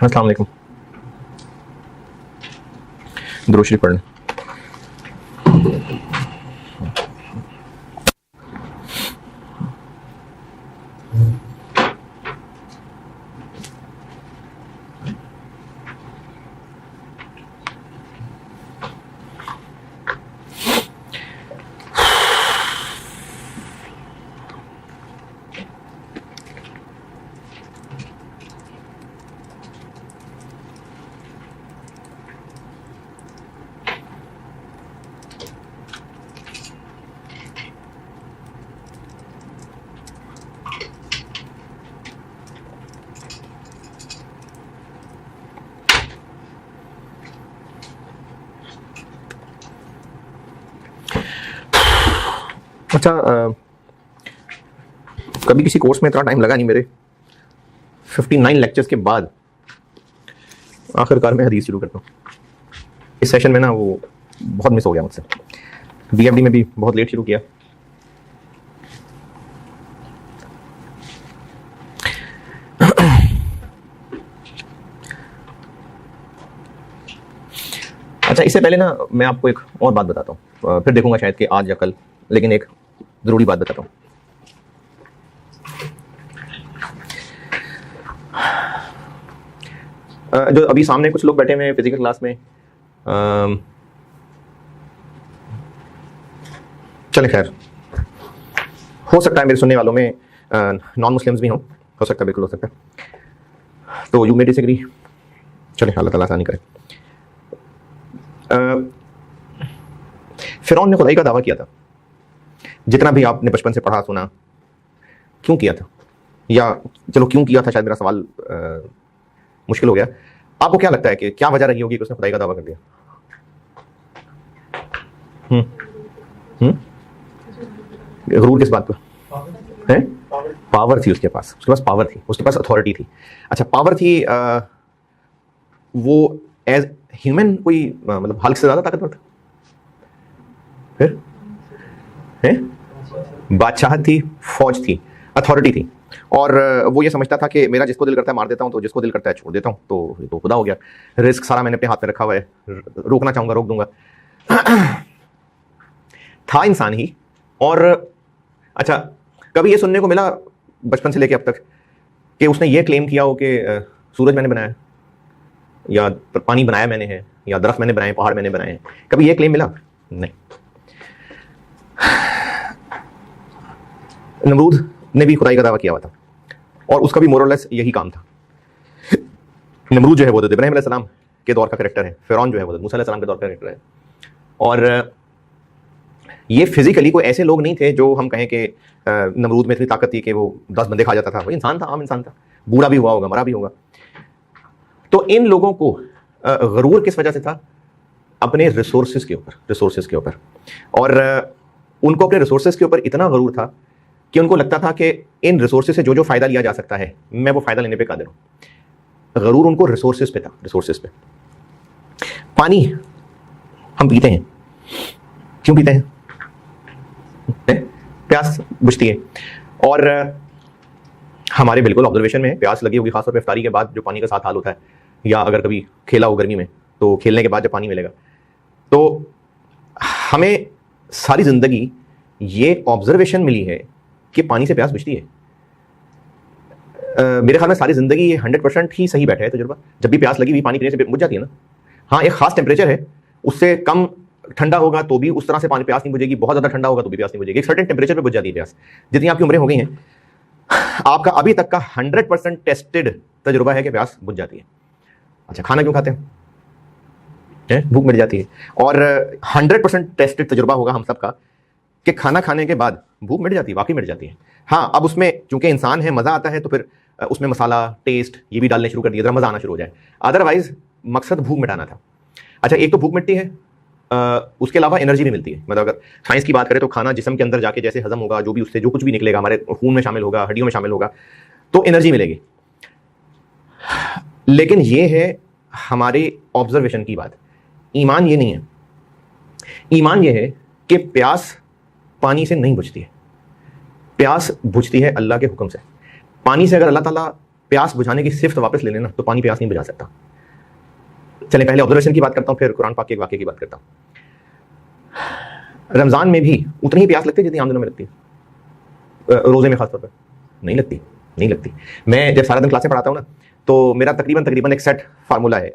अस्सलाम वालेकुम। दुरूद शरीफ पढ़ लें। अच्छा, कभी किसी कोर्स में इतना टाइम लगा नहीं मेरे। 59 लेक्चर्स के बाद आखिरकार मैं हदीस शुरू करता हूँ। इस सेशन में ना वो बहुत मिस हो गया मुझसे। बीएफडी में भी बहुत लेट शुरू किया। अच्छा, इससे पहले ना मैं आपको एक और बात बताता हूँ, फिर देखूंगा शायद कि आज या कल, लेकिन एक जरूरी बात बताता हूँ। जो अभी सामने कुछ लोग बैठे हुए हैं फिजिकल क्लास में, चले खैर, हो सकता है मेरे सुनने वालों में नॉन मुस्लिम्स भी हों, हो सकता है, बिल्कुल हो सकता है। तो यू मे डिसएग्री, चले अल्लाह ताला आसानी करे। फिरौन ने खुदाई का दावा किया था। जितना भी आपने बचपन से पढ़ा सुना, क्यों किया था, या चलो क्यों किया था, शायद मेरा सवाल मुश्किल हो गया। आपको क्या लगता है कि क्या वजह रही होगी कि उसने खुदाई का दावा कर दिया? गुरूर किस बात पर है? पावर थी उसके पास पावर थी, उसके पास अथॉरिटी थी। अच्छा, पावर थी, वो एज ह्यूमन कोई मतलब हल्क से ज्यादा ताकतवर था? फिर है बादशाह थी, फौज थी, अथॉरिटी थी, और वो ये समझता था कि मेरा जिसको दिल करता है मार देता हूं, तो जिसको दिल करता है छोड़ देता हूं, तो खुदा हो गया। रिस्क सारा मैंने अपने हाथ में रखा हुआ है, रोकना चाहूंगा रोक दूंगा। था इंसान ही। और अच्छा, कभी ये सुनने को मिला बचपन से लेके अब तक कि उसने ये क्लेम किया हो कि सूरज मैंने बनाया, या पानी बनाया मैंने है, या दरख्त मैंने बनाए, पहाड़ मैंने बनाए हैं? कभी ये क्लेम मिला? नहीं। नमरूद ने भी खुदाई का दावा किया हुआ था, और उसका भी मोरलेस यही काम था। नमरूद जो है वो तो इब्राहिम अलैहिस्सलाम के दौर का कैरेक्टर है, फिरौन जो है वो मूसा अलैहिस्सलाम के दौर का कैरेक्टर है। और ये फिजिकली कोई ऐसे लोग नहीं थे जो हम कहें कि नमरूद में इतनी ताकत थी कि वो 10 बंदे खा जाता था। वो इंसान था, आम इंसान था, बूढ़ा भी हुआ होगा, मरा भी होगा। तो इन लोगों को गरूर किस वजह से था? अपने रिसोर्सेज के ऊपर। और उनको अपने रिसोर्सेज के ऊपर इतना गरूर था कि उनको लगता था कि इन रिसोर्सेज से जो जो फायदा लिया जा सकता है, मैं वो फायदा लेने पे कादिर हूं। गरूर उनको रिसोर्सेज पे था, रिसोर्सेज पे। पानी हम पीते हैं, क्यों पीते हैं? प्यास बुझती है। और हमारे बिल्कुल ऑब्जर्वेशन में प्यास लगी होगी, खासतौर पे इफ्तारी के बाद जो पानी का साथ हाल होता है, या अगर कभी खेला हो गर्मी में, तो खेलने के बाद जब पानी मिलेगा, तो हमें सारी जिंदगी ये ऑब्जर्वेशन मिली है कि पानी से प्यास बुझती है। मेरे ख्याल में सारी जिंदगी ये 100% ही सही बैठा है तजुर्बा। जब भी प्यास लगी हुई पानी पीने से बुझ जाती है ना। हाँ, एक खास टेम्परेचर है, उससे कम ठंडा होगा तो भी उस तरह से पानी प्यास नहीं बुझेगी, बहुत ज्यादा ठंडा होगा तो भी प्यास नहीं बुझेगी। एक सर्टेन टेम्परेचर पे बुझ जाती है प्यास। जितनी आपकी उम्रें हो गई हैं, आपका अभी तक का 100% टेस्टेड तजुर्बा है कि प्यास बुझ जाती है। अच्छा, खाना क्यों खाते हैं? भूख मिट जाती है। और 100% टेस्टेड तजुर्बा होगा हम सबका कि खाना खाने के बाद भूख मिट जाती है, वाकई मिट जाती है। हाँ, अब उसमें चूंकि इंसान है, मजा आता है, तो फिर उसमें मसाला, टेस्ट ये भी डालने शुरू कर दिया, जरा मजा आना शुरू हो जाए। अदरवाइज मकसद भूख मिटाना था। अच्छा, एक तो भूख मिटती है, उसके अलावा एनर्जी भी मिलती है। मतलब अगर साइंस की बात करें तो खाना जिस्म के अंदर जाके जैसे हजम होगा, जो भी उससे जो कुछ भी निकलेगा हमारे खून में शामिल होगा, हड्डियों में शामिल होगा, तो एनर्जी मिलेगी। लेकिन ये है हमारे ऑब्जर्वेशन की बात। ईमान ये नहीं है। ईमान ये है कि प्यास पानी से नहीं बुझती है, प्यास बुझती है अल्लाह के हुक्म से। पानी से अगर अल्लाह ताला प्यास बुझाने की सिर्फ वापस ले लेना तो पानी प्यास नहीं बुझा सकता। चलिए पहले ऑब्जर्वेशन की बात करता हूं, फिर कुरान पाक के वाकये की बात करता हूं। रमजान में भी उतनी ही प्यास लगती है जितनी आम दिनों में लगती है। रोजे में खासतौर पर नहीं लगती, नहीं लगती। मैं जब सारा दिन क्लासें पढ़ाता हूँ ना, तो मेरा तकरीबन एक सेट फार्मूला है।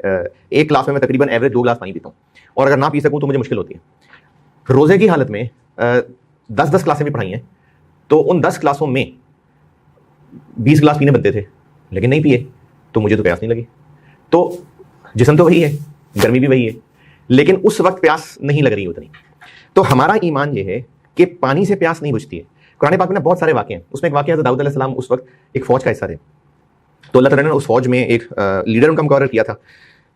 एक क्लास में मैं तकरीबन एवरेज 2 गिलास पानी पीता हूँ, और अगर ना पी सकूँ तो मुझे मुश्किल होती है। रोजे की हालत में 10-10 क्लासें भी पढ़ाई हैं, तो उन 10 क्लासों में 20 गिलास पीने बनते थे, लेकिन नहीं पिए तो मुझे तो प्यास नहीं लगी। तो जिस्म तो वही है, गर्मी भी वही है, लेकिन उस वक्त प्यास नहीं लग रही उतनी। तो हमारा ईमान यह है कि पानी से प्यास नहीं बुझती है। कुरान पाक में बहुत सारे वाक़े हैं, उसमें एक वाक़या है, दाऊद अलैहिस्सलाम उस वक्त एक फौज का हिस्सा थे। तो अल्लाह ताला ने उस फौज में एक लीडर उनका मुकर्रर किया था,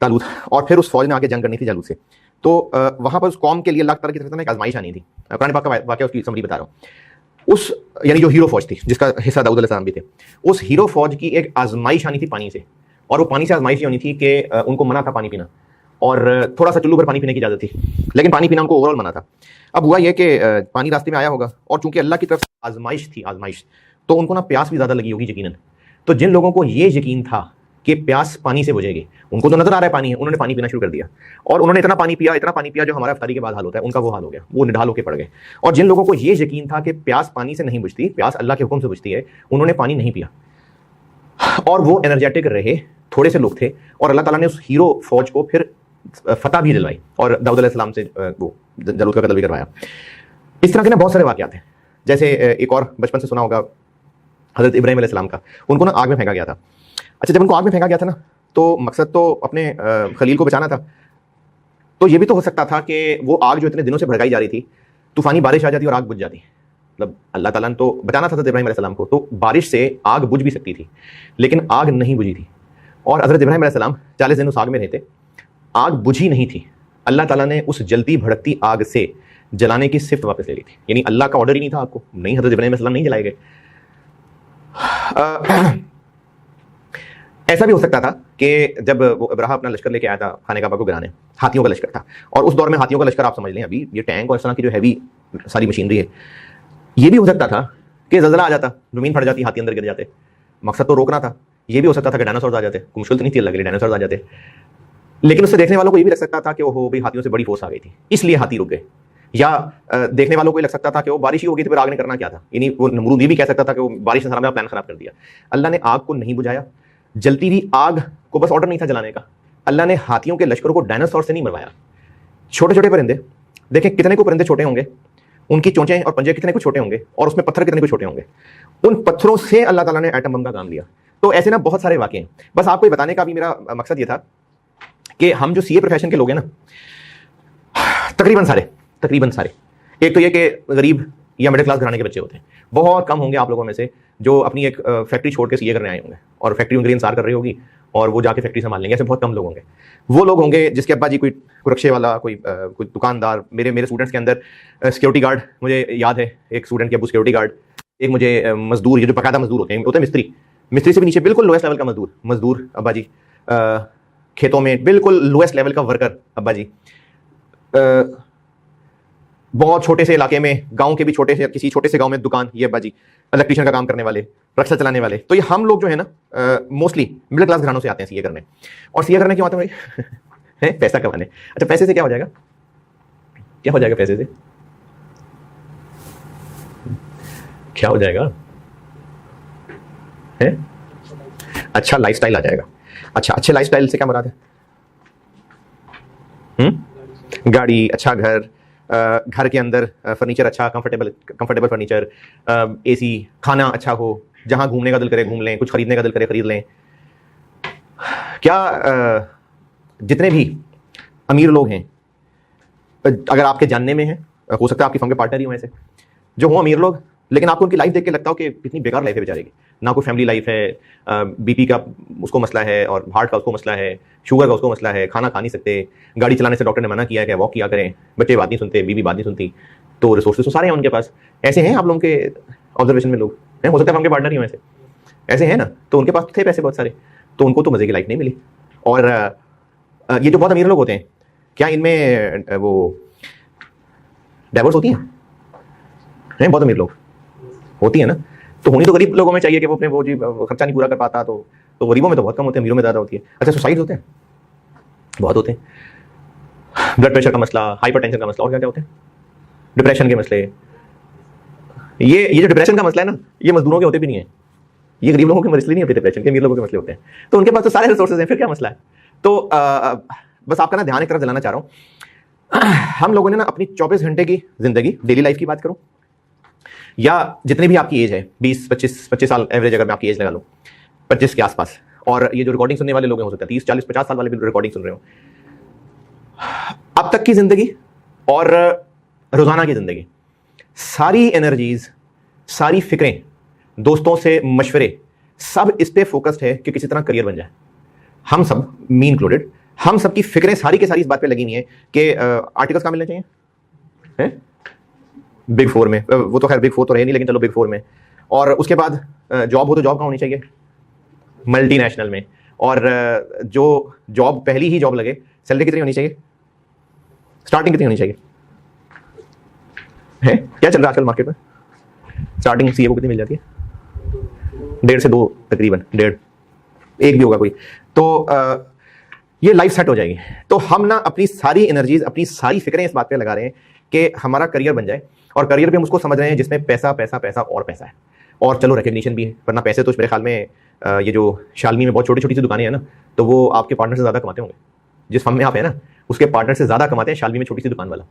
तालूत, और फिर उस फौज ने आगे जंग करनी थी जालूत से। तो वहां पर उस कौम के लिए अल्लाह ताला की तरफ से एक आजमाइश आनी थी। कुरान पाक का वाक़या, उसकी समरी बता रहा हूँ। उस यानी जो हीरो फौज थी जिसका हिस्सा दाऊद अलैहिस्सलाम भी थे, उस हीरो फौज की एक आजमाइश आनी थी पानी से। और वो पानी से आजमाइश ये होनी थी कि उनको मना था पानी पीना, और थोड़ा सा चुल्लू पर पानी पीने की इजाजत थी, लेकिन पानी पीना उनको ओवरऑल मना था। अब हुआ यह कि पानी रास्ते में आया होगा, और चूंकि अल्लाह की तरफ से आजमाइश थी, आजमाइश, तो उनको ना प्यास भी ज्यादा लगी होगी यकीनन। तो जिन लोगों को ये यकीन था कि प्यास पानी से बुझेगी, उनको तो नजर आ रहा है पानी है, उन्होंने पानी पीना शुरू कर दिया, और उन्होंने इतना पानी पिया जो हमारा इफ्तारी के बाद हाल होता है, उनका वो हाल हो गया, वो निढाल होकर पड़ गए। और जिन लोगों को ये यकीन था कि प्यास पानी से नहीं बुझती, प्यास अल्लाह के हुक्म से बुझती है, उन्होंने पानी नहीं पिया, और वो एनर्जेटिक रहे। थोड़े से लोग थे, और अल्लाह ताला ने उस हीरो फौज को फिर फतह भी दिलवाई, और दाऊद अलैहिस्सलाम से वो जालूत का कत्ल भी करवाया। इस तरह के ना बहुत सारे वाक़यात हैं। जैसे एक और बचपन से सुना होगा हज़रत इब्राहीम अलैहिस्सलाम का, उनको ना आग में फेंका गया था। अच्छा, जब उनको आग में फेंका गया था ना, तो मकसद तो अपने खलील को बचाना था। तो ये भी तो हो सकता था कि वो आग जो इतने दिनों से भड़काई जा रही थी, तूफानी बारिश आ जाती और आग बुझ जाती। मतलब अल्लाह ताला ने तो बचाना था हज़रत इब्राहीम अलैहिस्सलाम को, तो बारिश से आग बुझ भी सकती थी, लेकिन आग नहीं बुझी थी। और हज़रत इब्राहीम अलैहिस्सलाम 40 दिन उस आग में रहते, आग बुझी नहीं थी। अल्लाह ताला ने उस जलती भड़कती आग से जलाने की सिफ्त वापस ले ली थी, यानी अल्लाह का ऑर्डर ही नहीं था आपको, नहीं, हज़रत इब्राहीम अलैहिस्सलाम नहीं जलाए गए। ऐसा भी हो सकता था कि जब वो अब्राहा अपना लश्कर लेके आया था खाने काबा को गिराने, हाथियों का लश्कर था, और उस दौर में हाथियों का लश्कर आप समझ लें, अभी ये टैंक और इस तरह की जो हैवी सारी मशीनरी है, ये भी हो सकता था कि ज़लज़ला आ जाता, ज़मीन फट जाती, हाथी अंदर गिर जाते। मकसद तो रोकना था। ये भी हो सकता था कि डायनासोर आ जाते, मुश्किल तो नहीं थी अल्लाह के लिए, डायनासोर आ जाते। लेकिन उससे देखने वालों को ये भी लग सकता था कि ओहो भाई हाथियों से बड़ी फोर्स आ गई थी, इसलिए हाथी रुक गए। या देखने वालों को ये लग सकता था कि वो बारिश ही हो गई थी, फिर आग ने करना क्या था, यानी वो नमरूद ये भी कह सकता था कि वो बारिश ने सारा मेरा प्लान खराब कर दिया। अल्लाह ने आग को नहीं बुझाया, जलती हुई आग को बस ऑर्डर नहीं था जलाने का। अल्लाह ने हाथियों के लश्करों को डायनासोर से नहीं मरवाया। छोटे छोटे परिंदे देखें, कितने को परिंदे छोटे होंगे, उनकी चोंचें और पंजे कितने को छोटे होंगे, और उसमें पत्थर कितने को छोटे होंगे। उन पत्थरों से अल्लाह ताला ने एटम बम का काम लिया। तो ऐसे ना बहुत सारे वाक़े हैं। बस आपको ये बताने का भी मेरा मकसद ये था कि हम जो सीए प्रोफेशन के लोग हैं ना, तकरीबन सारे, एक तो ये कि गरीब या मिडिल क्लास घराने के बच्चे होते हैं। बहुत कम होंगे आप लोगों में से जो अपनी एक फैक्ट्री छोड़ के सीए करने आए होंगे, और फैक्ट्री उनके लिए इंतजार कर रही होगी, और वो जाके फैक्ट्री संभाल लेंगे। ऐसे बहुत कम लोग होंगे। वो लोग होंगे जिसके अब्बा जी कोई रिक्शे वाला, कोई दुकानदार। मेरे स्टूडेंट्स के अंदर सिक्योरिटी गार्ड, मुझे याद है एक स्टूडेंट के अब्बू सिक्योरिटी गार्ड, एक मुझे मजदूर, ये जो बकायदा मजदूर होते हैं मिस्त्री से भी नीचे बिल्कुल लोएस्ट लेवल का मजदूर अब्बा जी, खेतों में बिल्कुल लोएस्ट लेवल का वर्कर अब्बा जी, बहुत छोटे से इलाके में, गांव के भी किसी छोटे से गांव में दुकान, ये अब्बा जी, इलेक्ट्रीशियन का काम करने वाले, रिक्शा चलाने वाले। तो ये हम लोग जो है ना मोस्टली मिडिल क्लास घरानों से आते हैं सीए करने। और सीए करने की बात है पैसा कमाने। अच्छा, पैसे से क्या हो जाएगा? क्या हो जाएगा पैसे से? क्या हो जाएगा? है अच्छा लाइफस्टाइल आ जाएगा। अच्छा, अच्छे लाइफस्टाइल से क्या मुराद है? गाड़ी, अच्छा घर, घर के अंदर फर्नीचर अच्छा, कंफर्टेबल फर्नीचर, एसी, खाना अच्छा हो, जहां घूमने का दिल करे घूम लें, कुछ खरीदने का दिल करे खरीद लें। क्या जितने भी अमीर लोग हैं, अगर आपके जानने में हैं, हो सकता है आपकी फर्म के पार्टनर ही हो ऐसे जो हों अमीर लोग, लेकिन आपको उनकी लाइफ देख के लगता हो कि कितनी बेकार लाइफ है बेचारे की, ना कोई फैमिली लाइफ है, बीपी का उसको मसला है, और हार्ट का उसको मसला है, शुगर का उसको मसला है, खाना खा नहीं सकते, गाड़ी चलाने से डॉक्टर ने मना किया है कि वॉक किया करें, बच्चे बात नहीं सुनते, बीवी बात नहीं सुनती, तो रिसोर्सेज तो सारे हैं उनके पास। ऐसे हैं आप लोगों के ऑब्जर्वेशन में लोग हैं, हो सकता है हम पार्टनर ही हो ऐसे हैं ना, तो उनके पास थे पैसे बहुत सारे, तो उनको तो मजे की लाइफ नहीं मिली। और ये जो बहुत अमीर लोग होते हैं, क्या इनमें वो डाइवोर्स होती हैं? बहुत अमीर लोग होती है ना, तो होनी तो गरीब लोगों में चाहिए कि वो अपने वो जी खर्चा नहीं पूरा कर पाता, तो तो गरीबों में तो बहुत कम होते हैं, अमीरों में ज़्यादा होती है। अच्छा, सुसाइड होते हैं? बहुत होते हैं। ब्लड प्रेशर का मसला, हाइपरटेंशन का मसला, और क्या क्या होते हैं, डिप्रेशन के मसले। ये जो डिप्रेशन का मसला है ना, ये मजदूरों के होते भी नहीं है, ये गरीब लोगों के मसले नहीं होते डिप्रेशन के, अमीर लोगों के मसले होते हैं। तो उनके पास तो सारे रिसोर्सेज हैं, फिर क्या मसला है। तो बस आपका ना ध्यान एक तरफ दिलाना चाह रहा हूं। हम लोगों ने ना अपनी 24 घंटे की जिंदगी, डेली लाइफ की बात करूं या जितनी भी आपकी एज है, 20-25 साल एवरेज अगर मैं आपकी एज लगा लूं, 25 के आसपास, और ये जो रिकॉर्डिंग सुनने वाले लोग हैं, हो सकता है 30-40-50 साल वाले भी रिकॉर्डिंग सुन रहे हो, अब तक की जिंदगी और रोजाना की जिंदगी, सारी एनर्जीज, सारी फिक्रें, दोस्तों से मशवरे, सब इस पे फोकस्ड है कि किसी तरह करियर बन जाए। हम सब, मी इंक्लूडेड, हम सब की फिक्रें सारी के सारी इस बात पे लगी हुई है कि आर्टिकल्स कहाँ मिलने चाहिए हैं? बिग 4 में। वो तो खैर बिग 4 तो रहे नहीं, लेकिन चलो बिग 4 में। और उसके बाद जॉब हो तो जॉब कहाँ होनी चाहिए? मल्टीनेशनल में। और जो जॉब, पहली ही जॉब लगे, सैलरी कितनी होनी चाहिए? स्टार्टिंग कितनी होनी चाहिए है? क्या चल रहा है आजकल मार्केट में? स्टार्टिंग सीए को कितनी मिल जाती है? 1.5 से 2 तकरीबन, 1.5, 1 भी होगा कोई। तो ये लाइफ सेट हो जाएगी। तो हम ना अपनी सारी एनर्जीज, अपनी सारी फिक्रें इस बात पे लगा रहे हैं कि हमारा करियर बन जाए, और करियर भी हम उसको समझ रहे हैं जिसमें पैसा पैसा पैसा और पैसा है, और चलो रिकग्निशन भी है। वरना पैसे तो मेरे ख्याल में ये जो शालनी में बहुत छोटी छोटी सी दुकानें हैं ना, तो वो आपके पार्टनर से ज़्यादा कमाते होंगे। जिस फर्म में आप है ना, उसके पार्टनर से ज़्यादा कमाते हैं शालनी में छोटी सी दुकान वाला।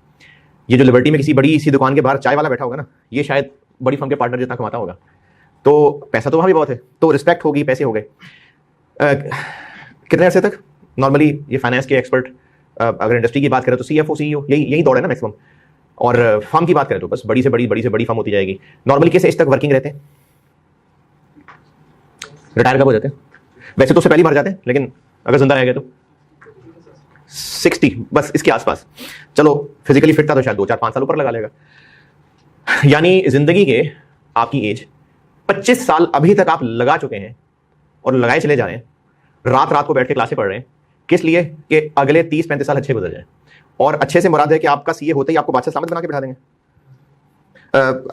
ये जो लिबर्टी में किसी बड़ी सी दुकान के बाहर चाय वाला बैठा होगा ना, ये शायद बड़ी फर्म के पार्टनर जितना कमाता होगा। तो पैसा तो वहाँ भी बहुत है, तो रिस्पेक्ट होगी, पैसे हो गए। कितने अर्से तक नॉर्मली ये फाइनेंस के एक्सपर्ट, अगर इंडस्ट्री की बात करें तो सीएफओ, सीईओ, यही दौड़ है ना मैक्सिमम। और फर्म की बात करें तो बस बड़ी से बड़ी फर्म होती जाएगी। नॉर्मली किस एज तक वर्किंग रहते हैं? रिटायर कब हो जाते हैं? वैसे तो उससे पहले मर जाते हैं, लेकिन अगर जिंदा रह गए तो 60, बस इसके आसपास। चलो फिजिकली फिट था तो शायद 2-4-5 साल ऊपर लगा लेगा। यानी जिंदगी के आपकी एज 25 साल अभी तक आप लगा चुके हैं, और लगाए चले जा रहे हैं। रात रात को बैठ के क्लासें पढ़ रहे हैं, किस लिए? कि अगले 30-35 साल अच्छे गुजर जाए। और अच्छे से मुराद है कि आपका सीए होते ही आपको बादशाह सलामत बना के बिठा देंगे।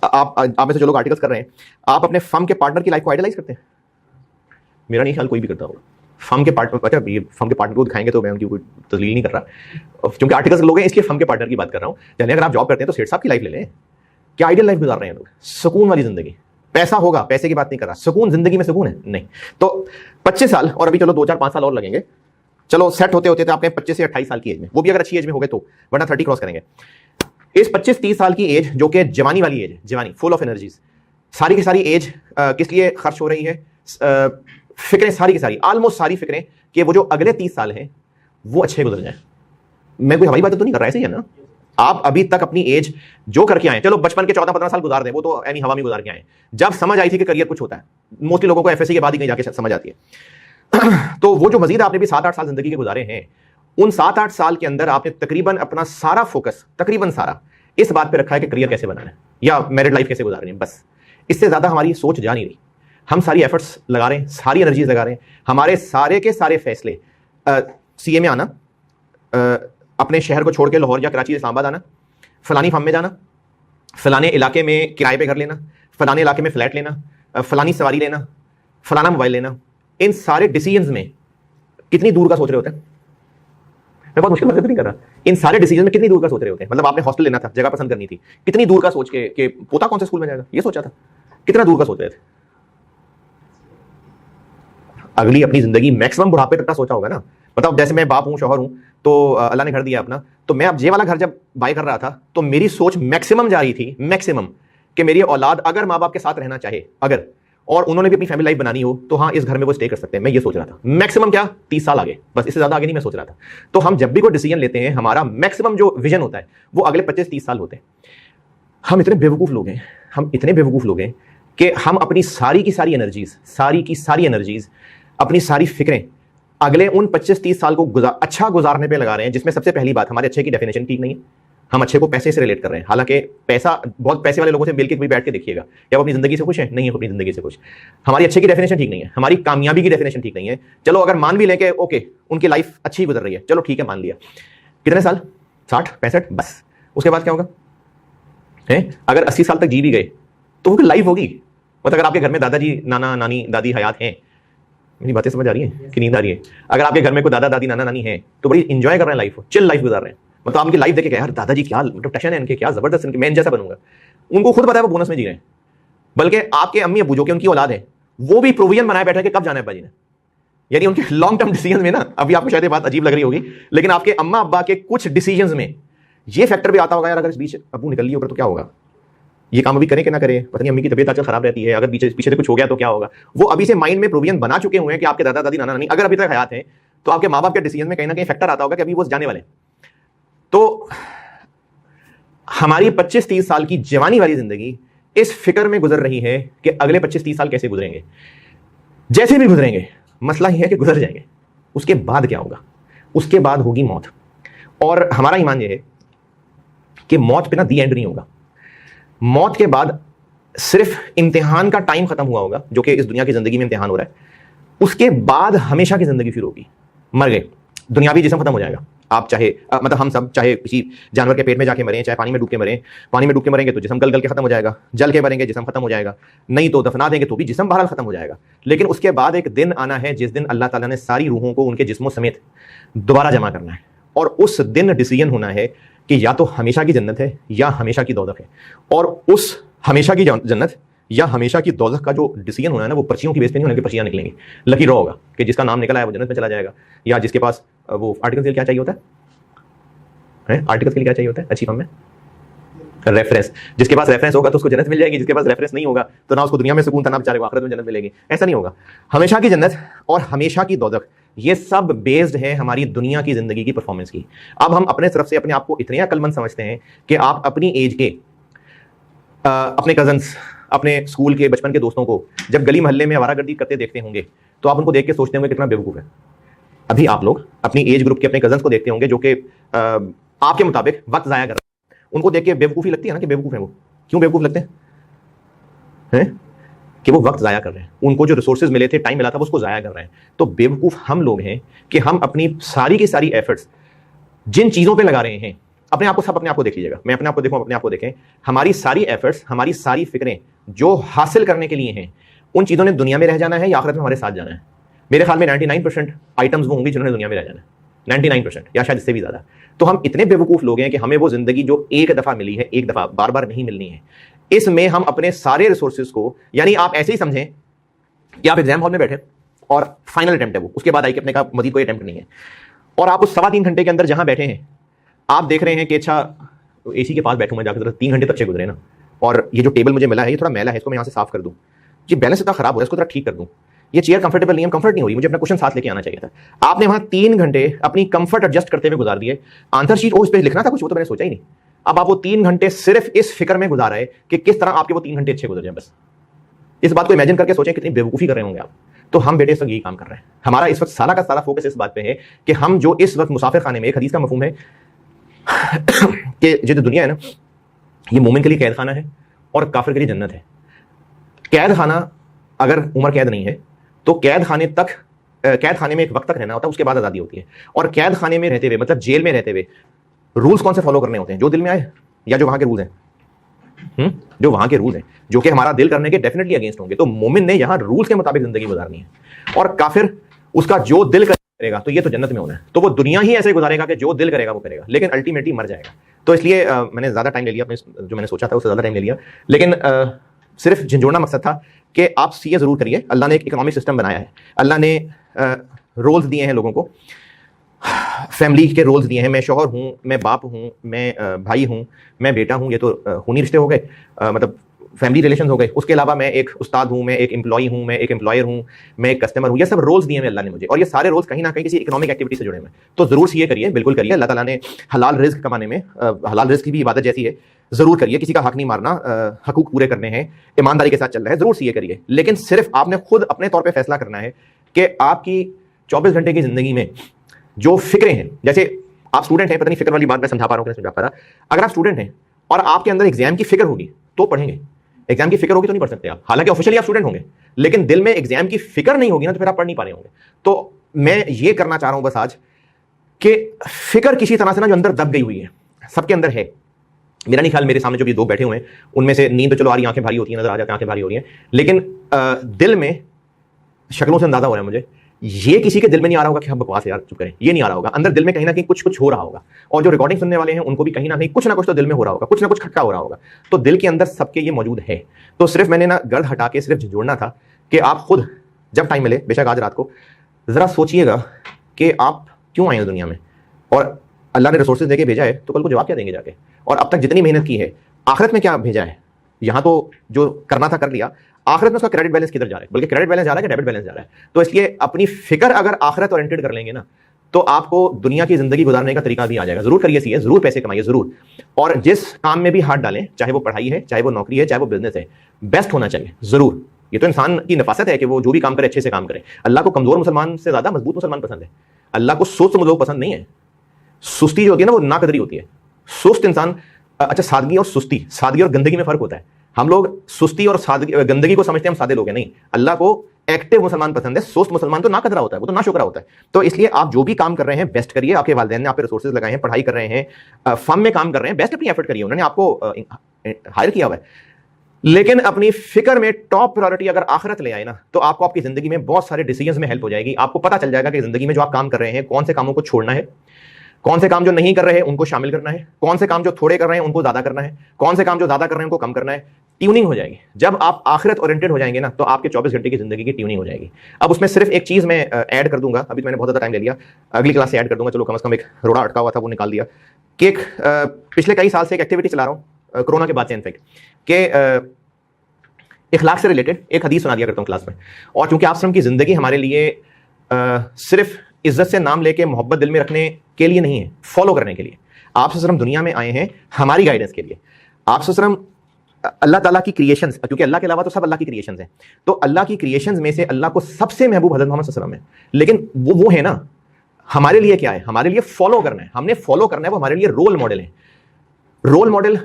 आप में से जो लोग आर्टिकल्स कर रहे हैं, आप अपने फर्म के पार्टनर की लाइफ को आइडलाइज करते हैं? मेरा नहीं ख्याल कोई भी करता होगा। फर्म के पार्टनर, अच्छा ये फर्म के पार्टनर को दिखाएंगे तो मैं उनकी कोई तस्लील नहीं कर रहा, क्योंकि आर्टिकल्स लोग हैं इसलिए फर्म के पार्टनर की बात कर रहा हूँ। यानी अगर आप जॉब करते हैं तो सेठ साहब की लाइफ ले लें। क्या आइडियल लाइफ गुजार रहे हैं लोग, सुकून वाली जिंदगी। पैसा होगा, पैसे की बात नहीं कर रहा, सुकून, जिंदगी में सुकून है नहीं। तो 25 साल, और अभी चलो 2-4-5 साल और लगेंगे, चलो सेट होते होते तो आपके 25 से 28 साल की एज में, वो भी अगर अच्छी एज में हो गए तो, वरना 30 क्रॉस करेंगे। इस 25-30 साल की एज, जो कि जवानी वाली एज, जवानी फुल ऑफ एनर्जीज, सारी की सारी एज किस लिए खर्च हो रही है? फिक्रें सारी की सारी, ऑलमोस्ट सारी फिक्रें कि वो जो अगले 30 साल हैं वो अच्छे गुजर जाए। मैं कोई हवाई बात तो नहीं कर रहा, ऐसे ही है ना। आप अभी तक अपनी एज जो करके आए, चलो बचपन के 14-15 साल गुजार दें, वो तो एनी हवा में गुजार के आए। जब समझ आई थी कि करियर कुछ होता है, मोस्टली लोगों को एफएससी के बाद ही कहीं जाके समझ आती है। तो वो जो मजीद आपने भी 7-8 साल जिंदगी के गुजारे हैं, उन 7-8 साल के अंदर आपने तकरीबन अपना सारा फोकस, तकरीबन सारा, इस बात पे रखा है कि करियर कैसे बनाना है या मैरिड लाइफ कैसे गुजारनी है। बस इससे ज्यादा हमारी सोच जा नहीं रही। हम सारी एफर्ट्स लगा रहे हैं, सारी एनर्जीज लगा रहे हैं, हमारे सारे के सारे फैसले, सीए में आना, अपने शहर को छोड़ के लाहौर या कराची, इस्लामाबाद आना, फलानी फर्म में जाना, फलाने इलाके में किराए पे घर लेना, फलाने इलाके में फ्लैट लेना, फलानी सवारी लेना, फलाना मोबाइल लेना, इन सारे डिसीजंस में कितनी दूर का सोच रहे होते हैं? मैं बहुत मुश्किल मतलब नहीं कर रहा, इन सारे डिसीजन में कितनी दूर का सोच रहे होते हैं। मतलब आपने हॉस्टल लेना था, जगह पसंद करनी थी, कितनी दूर का सोच के कि पोता कौन से स्कूल में जाएगा, ये सोचा था? कितना दूर का सोच रहे थे? अगली अपनी जिंदगी मैक्सिमम बुढ़ापे तक का सोचा होगा ना। मतलब जैसे मैं बाप हूं, शौहर हूं, तो अल्लाह ने घर दिया अपना, तो मैं अब ये वाला घर जब बाय कर रहा था तो मेरी सोच मैक्सिमम जा रही थी, मैक्सिमम, कि मेरी औलाद अगर माँ बाप के साथ रहना चाहे, अगर, और उन्होंने भी अपनी फैमिली लाइफ बनानी हो, तो हाँ इस घर में वो स्टे कर सकते हैं। मैं ये सोच रहा था मैक्सिमम, क्या 30 साल आगे, बस इससे ज्यादा आगे नहीं मैं सोच रहा था। तो हम जब भी कोई डिसीजन लेते हैं, हमारा मैक्सिमम जो विजन होता है वो अगले 25-30 साल होते हैं। हम इतने बेवकूफ लोग हैं, हम इतने बेवकूफ लोग हैं कि हम अपनी सारी की सारी एनर्जीज, अपनी सारी फिक्रें अगले उन 25-30 साल को अच्छा गुजारने पे लगा रहे हैं, जिसमें सबसे पहली बात, हमारे अच्छे की डेफिनेशन ठीक नहीं है। हम अच्छे को पैसे से रिलेट कर रहे हैं, हालांकि पैसा, बहुत पैसे वाले लोगों से मिलकर भी बैठ के देखिएगा, क्या वो अपनी जिंदगी से खुश है? नहीं है अपनी जिंदगी से खुश। हमारी अच्छे की डेफिनेशन ठीक नहीं है, हमारी कामयाबी की डेफिनेशन ठीक नहीं है। चलो अगर मान भी लें कि ओके उनकी लाइफ अच्छी गुजर रही है, चलो ठीक है, मान लिया, कितने साल? 60-65, बस। उसके बाद क्या होगा? अगर 80 साल तक जी भी गए तो उनकी लाइफ होगी। मतलब अगर आपके घर में दादाजी, नाना नानी, दादी हयात हैं, मेरी बातें समझ आ रही है कि नींद आ रही है? अगर आपके घर में कोई दादा दादी नाना नानी है तो बड़ी इंजॉय कर रहे हैं लाइफ, चिल लाइफ गुजार रहे हैं। मतलब आपकी लाइफ देखे यार दादाजी क्या मतलब टशन है इनके, क्या जबरदस्त इनके, मैं इन जैसा बनूंगा। उनको खुद पता है वो बोनस में जी रहे हैं। बल्कि आपके अम्मी अबू जो कि उनकी औलाद है वो भी प्रोविजन बनाए बैठे कि कब जाना है अब्बा जी ने। यानी उनके लॉन्ग टर्म डिसीजन में ना, अभी आपको शायद ये बात अजीब लग रही होगी, लेकिन आपके अम्मा अब्बा के कुछ डिसीजन में ये फैक्टर भी आता होगा यार अगर इस बीच अबू निकल लिया ऊपर तो क्या होगा, ये काम अभी करें कि ना करें, पता नहीं अम्मी की तबीयत आजकल खराब रहती है, अगर पीछे से कुछ हो गया तो क्या होगा। वो अभी से माइंड में प्रोविजन बना चुके हुए हैं कि आपके दादा दादी नाना नानी अगर अभी तक हयात हैं तो आपके माँ बाप के डिसीजन में कहीं ना कहीं फैक्टर आता होगा कि अभी वो जाने वाले। तो हमारी 25-30 साल की जवानी वाली जिंदगी इस फिक्र में गुजर रही है कि अगले 25-30 साल कैसे गुजरेंगे। जैसे भी गुजरेंगे मसला यह है कि गुजर जाएंगे, उसके बाद क्या होगा? उसके बाद होगी मौत। और हमारा ईमान यह है कि मौत पे ना दी एंड नहीं होगा। मौत के बाद सिर्फ इम्तिहान का टाइम खत्म हुआ होगा, जो कि इस दुनिया की जिंदगी में इम्तिहान हो रहा है। उसके बाद हमेशा की जिंदगी फिर होगी। मर गए, दुनियावी जिस्म खत्म हो जाएगा। आप चाहे मतलब हम सब चाहे किसी जानवर के पेट में जाके मरें, चाहे पानी में डूब के मरें, पानी में डूब के मरेंगे तो जिस्म गल गल के खत्म हो जाएगा, जल के मरेंगे जिस्म खत्म हो जाएगा, नहीं तो दफना देंगे तो भी जिस्म बहरहाल खत्म हो जाएगा। लेकिन उसके बाद एक दिन आना है जिस दिन अल्लाह ताला ने सारी रूहों को उनके जिस्मों समेत दोबारा जमा करना है, और उस दिन डिसीजन होना है कि या तो हमेशा की जन्नत है या हमेशा की दौलत है। और उस हमेशा की जन्नत या हमेशा की दौलत का जो डिसीजन होना है ना, वो पर्चियों की बेस पे नहीं होने की, पर्चियां निकलेंगी, लकी ड्रॉ होगा कि जिसका नाम निकला है वो जन्नत में चला जाएगा, या जिसके पास वो आर्टिकल के लिए क्या चाहिए होता है, आर्टिकल के लिए क्या चाहिए होता है अच्छी फॉर्म में, रेफरेंस। जिसके पास रेफरेंस होगा तो उसको जन्नत मिल जाएगी, जिसके पास रेफरेंस नहीं होगा तो ना उसको दुनिया में सुकून था ना बेचारे को आखिरत में जन्नत मिलेगी। ऐसा नहीं होगा। हमेशा की जन्नत और हमेशा की दौलत ये सब बेस्ड है हमारी दुनिया की जिंदगी की परफॉर्मेंस की। अब हम अपने तरफ से अपने आप को इतने अक्लमंद समझते हैं कि आप अपनी एज के अपने कजन्स, अपने स्कूल के बचपन के दोस्तों को जब गली मोहल्ले में आवारागर्दी करते देखते होंगे तो आप उनको देख के सोचते होंगे कितना बेवकूफ है। अभी आप लोग अपनी एज ग्रुप के अपने कजन्स को देखते होंगे जो कि आपके मुताबिक वक्त जाया कर रहे हैं, उनको देख के बेवकूफी लगती है ना कि बेवकूफ है वो। क्यों बेवकूफ लगते हैं? कि वो वक्त जाया कर रहे हैं, उनको जो रिसोर्सेज मिले थे, टाइम मिला था, वो उसको जाया कर रहे हैं। तो बेवकूफ हम लोग हैं कि हम अपनी सारी की सारी एफर्ट्स जिन चीजों पे लगा रहे हैं, अपने आप को सब अपने आप को देख लीजिएगा, मैं अपने आप को देखूं, अपने आप को देखें, हमारी सारी एफर्ट्स, हमारी सारी फिक्रें जो हासिल करने के लिए हैं, उन चीजों ने दुनिया में रह जाना है या आखिरत में हमारे साथ जाना है। मेरे ख्याल में 99% आइटम्स वो होंगी जिन्होंने दुनिया में रह जाना है, 99% या शायद इससे भी ज्यादा। तो हम इतने बेवकूफ लोग हैं कि हमें वो जिंदगी जो एक दफा मिली है, एक दफा, बार बार नहीं मिलनी है, इसमें हम अपने सारे रिसोर्सेज को, यानी आप ऐसे ही समझें कि आप एग्जाम हॉल में बैठे और फाइनल अटेम्प्ट है वो, उसके बाद आई कि अपने का मजीद कोई अटेम्प्ट नहीं है, और आप उस 3.25 घंटे के अंदर जहां बैठे हैं आप देख रहे हैं कि अच्छा एसी के पास बैठूं मैं जाकर, 3 घंटे तो अच्छे गुजरे ना, और ये जो टेबल मुझे मिला है ये थोड़ा मैला है, इसको मैं यहाँ से साफ कर दूं, ये बैलेंस इतना खराब हो रहा है इसको थोड़ा ठीक कर दूं, ये चेयर कंफर्टेबल नहीं है, कंफर्ट नहीं हो रही, मुझे अपना क्वेश्चन साथ लेके आना चाहिए था। आपने वहां 3 घंटे अपनी कंफर्ट एडजस्ट करते हुए गुजार दिए, आंसर शीट उस पर लिखना था कुछ, वो तो मैंने सोचा ही नहीं। अब आप वो 3 घंटे सिर्फ इस फिक्र में गुजार रहे कि किस तरह आपके वो 3 घंटे अच्छे गुजर जाए। बस इस बात को इमेजिन करके सोचें कितनी बेवकूफी कर रहे होंगे आप। तो हम बेटे इस वक्त यही काम कर रहे हैं। हमारा इस वक्त सारा का सारा फोकस इस बात पे है कि हम जो इस वक्त मुसाफिर खाने में, एक हदीस का मफहूम है कि जो दुनिया है ना, ये मोमिन के लिए कैद खाना है और काफिर के लिए जन्नत है। कैद खाना अगर उम्र कैद नहीं है तो कैद खाने में एक वक्त तक रहना होता है, उसके बाद आज़ादी होती है। और कैद खाने में रहते हुए, मतलब जेल में रहते हुए, रूल्स कौन से फॉलो करने होते हैं? जो दिल में आए या जो वहां के रूल्स हैं? जो वहां के रूल्स हैं, जो कि हमारा दिल करने के डेफिनेटली अगेंस्ट होंगे। तो मोमिन ने यहां रूल्स के मुताबिक जिंदगी गुजारनी है, और काफिर उसका जो दिल करेगा तो ये तो जन्नत में होना है, तो वो दुनिया ही ऐसे गुजारेगा कि जो दिल करेगा वो करेगा, लेकिन अल्टीमेटली मर जाएगा। तो इसलिए मैंने ज्यादा टाइम ले लिया, जो मैंने सोचा था उससे ज्यादा टाइम ले लिया, लेकिन सिर्फ झंझोड़ना मकसद था कि आप सीए जरूर करिए। अल्लाह ने एक इकोनॉमिक सिस्टम बनाया है, अल्लाह ने रोल्स दिए हैं लोगों को, फैमिली के रोल्स दिए हैं। मैं शौहर हूँ, मैं बाप हूँ, मैं भाई हूँ, मैं बेटा हूँ, ये तो खूनी रिश्ते हो गए, मतलब फैमिली रिलेशन हो गए। उसके अलावा मैं एक उस्ताद हूँ, मैं एक एम्प्लॉई हूँ, मैं एक एम्प्लॉयर हूँ, मैं एक कस्टमर हूँ। ये सब रोल्स दिए हैं अल्लाह ने मुझे, और ये सारे रोल्स कहीं ना कहीं किसी इकोनॉमिक एक्टिविटी से जुड़े हुए हैं। तो जरूर सीए करिए, बिल्कुल करिए। अल्लाह ताला ने हलाल रिस्क कमाने में, हलाल रिस्क की भी इबादत जैसी है, जरूर करिए। किसी का हक नहीं मारना, हकूक पूरे करने हैं, ईमानदारी के साथ चल रहा है, जरूर सीए करिए। लेकिन सिर्फ आपने खुद अपने तौर पर फैसला करना है कि आपकी 24 घंटे की जिंदगी में जो फिक्रें हैं, जैसे आप स्टूडेंट हैं, पता नहीं फिक्र वाली बात मैं समझा पा रहा हूँ कि नहीं समझा पा रहा। अगर आप स्टूडेंट हैं और आपके अंदर एग्जाम की फिक्र होगी तो पढ़ेंगे, एग्जाम की फिक्र होगी तो नहीं पढ़ सकते आप। हालांकि ऑफिशियली आप स्टूडेंट होंगे, लेकिन दिल में एग्जाम की फिक्र नहीं होगी ना, तो फिर आप पढ़ नहीं पा रहे होंगे। तो मैं ये करना चाह रहा हूं बस आज कि फिक्र किसी तरह से ना जो अंदर दब गई हुई है, सबके अंदर है। मेरा नहीं ख्याल मेरे सामने जो भी 2 बैठे हुए हैं उनमें से नींद तो चलो आ रही, आंखें भारी होती हैं, नजर आ जाती हैं, आंखें भारी हो रही हैं, लेकिन दिल में शक्लों से अंदाजा हो रहा है मुझे, ये किसी के दिल में नहीं आ रहा होगा कि हम बकवास यार चुप करें, ये नहीं आ रहा होगा। अंदर दिल में कहीं ना कहीं कुछ कुछ हो रहा होगा, और जो रिकॉर्डिंग सुनने वाले हैं उनको भी कहीं ना कहीं कुछ ना कुछ तो दिल में हो रहा होगा, कुछ ना कुछ खटका हो रहा होगा। तो दिल के अंदर सबके ये मौजूद है। तो सिर्फ मैंने ना गर्द हटा के सिर्फ झिझोड़ना था कि आप खुद जब टाइम मिले, बेशक आज रात को, जरा सोचिएगा कि आप क्यों आए हैं दुनिया में, और अल्लाह ने रिसोर्सेज देके भेजा है तो कल को जवाब क्या देंगे जाके, और अब तक जितनी मेहनत की है आखिरत में क्या भेजा है। यहां तो जो करना था कर लिया, आखिरत में उसका क्रेडिट बैलेंस किधर जा रहा है, बल्कि क्रेडिट बैलेंस जा रहा है कि डेबिट बैलेंस जा रहा है। तो इसलिए अपनी फिक्र अगर आखिरत ओरिएंटेड कर लेंगे ना, तो आपको दुनिया की जिंदगी गुजारने का तरीका भी आ जाएगा। जरूर करिए सीए, जरूर पैसे कमाइए, जरूर, और जिस काम में भी हाथ डालें, चाहे वो पढ़ाई है, चाहे वो नौकरी है, चाहे वो बिजनेस है, बेस्ट होना चाहिए जरूर। ये तो इंसान की नफासत है कि वो जो भी काम करे अच्छे से काम करे। अल्लाह को कमजोर मुसलमान से ज्यादा मजबूत मुसलमान पसंद है। अल्लाह को सुस्त लोग पसंद नहीं है। सुस्ती जो होती है ना, वो नाकदरी होती है। सुस्त इंसान, अच्छा सादगी और सुस्ती, सादगी और गंदगी में फर्क होता है। हम लोग सुस्ती और सादगी गंदगी को समझते हैं हम सादे लोग हैं, नहीं। अल्लाह को एक्टिव मुसलमान पसंद है। सुस्त मुसलमान तो नाकदरा होता है, वो तो नाशुक्रा होता है। तो इसलिए आप जो भी काम कर रहे हैं बेस्ट करिए। आपके वालिदैन ने आप पे रिसोर्सेज लगाए हैं, पढ़ाई कर रहे हैं, फर्म में काम कर रहे हैं, बेस्ट अपनी एफर्ट करिए। उन्होंने आपको हायर किया हुआ है, लेकिन अपनी फिक्र में टॉप प्रायोरिटी अगर आखिरत ले आए ना, तो आपको आपकी जिंदगी में बहुत सारे डिसीजंस में हेल्प हो जाएगी। आपको पता चल जाएगा कि जिंदगी में जो आप काम कर रहे हैं, कौन से कामों को छोड़ना है, कौन से काम जो नहीं कर रहे हैं उनको शामिल करना है, कौन से काम जो थोड़े कर रहे हैं उनको ज्यादा करना है, कौन से काम जो ज्यादा कर रहे हैं उनको कम करना है। ट्यूनिंग हो जाएगी। जब आप आखिरत ओरिएंटेड हो जाएंगे ना, तो आपके 24 घंटे की जिंदगी की ट्यूनिंग हो जाएगी। अब उसमें सिर्फ एक चीज मैं ऐड कर दूंगा, अभी तो मैंने बहुत ज्यादा टाइम ले लिया, अगली क्लास से ऐड कर दूंगा। चलो कम से कम एक रोड़ा अटका हुआ था वो निकाल दिया कि एक पिछले कई साल से एक एक्टिविटी चला रहा हूँ, कोरोना के बाद से इनफैक्ट, कि इखलाक से रिलेटेड एक हदीस सुना दिया करता हूँ क्लास में। और चूंकि आप की जिंदगी हमारे लिए सिर्फ इज्जत से नाम लेके मोहब्बत दिल में रखने के लिए नहीं है, फॉलो करने के लिए। आप दुनिया में आए हैं हमारी गाइडेंस के लिए। आप अल्लाह ताला की क्रिएशंस, क्योंकि अल्लाह के अलावा तो सब अल्लाह की क्रिएशंस हैं, तो अल्लाह की क्रिएशंस में से अल्लाह को सबसे महबूब हज़रत मोहम्मद सल्लल्लाहु अलैहि वसल्लम है। लेकिन वो है ना, हमारे लिए क्या है, हमारे लिए फॉलो करना है, हमने फॉलो करना है, वो हमारे लिए रोल मॉडल है। रोल मॉडल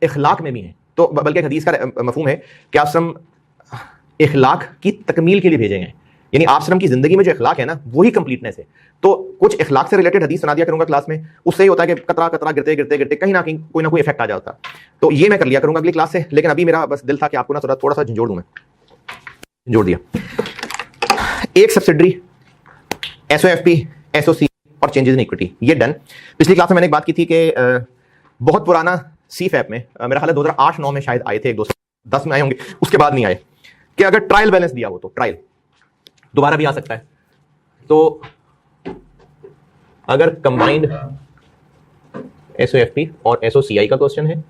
इखलाक में भी है। तो बल्कि हदीस का मफहूम है कि आप इखलाक की तकमील के लिए भेजे गए, यानी आप की जिंदगी में जो इखलाक है ना, वही कंप्लीटनेस है। तो कुछ इखलाक से रिलेटेड हदीस सुना दिया करूंगा क्लास में। उससे ही होता है कि कतरा कतरा गिरते गिरते गिरते कहीं ना कहीं कोई ना कोई इफेक्ट आ जाता। तो ये मैं कर लिया करूंगा अगली क्लास से। लेकिन अभी मेरा बस दिल था कि आपको ना थोड़ा सा झंझोड़ दूं। मैं जोड़ दिया। एक सब्सिडरी, SOFP, SOC और चेंजेस इन इक्विटी, ये डन। पिछली क्लास में मैंने एक बात की थी कि बहुत पुराना CFAP में, मेरा ख्याल है 2008-9 में शायद आए थे, 1-2-10 में आए होंगे, उसके बाद नहीं आए, कि अगर ट्रायल बैलेंस दिया हो तो ट्रायल दोबारा भी आ सकता है। तो अगर कंबाइंड SOFP और SOCI का क्वेश्चन है,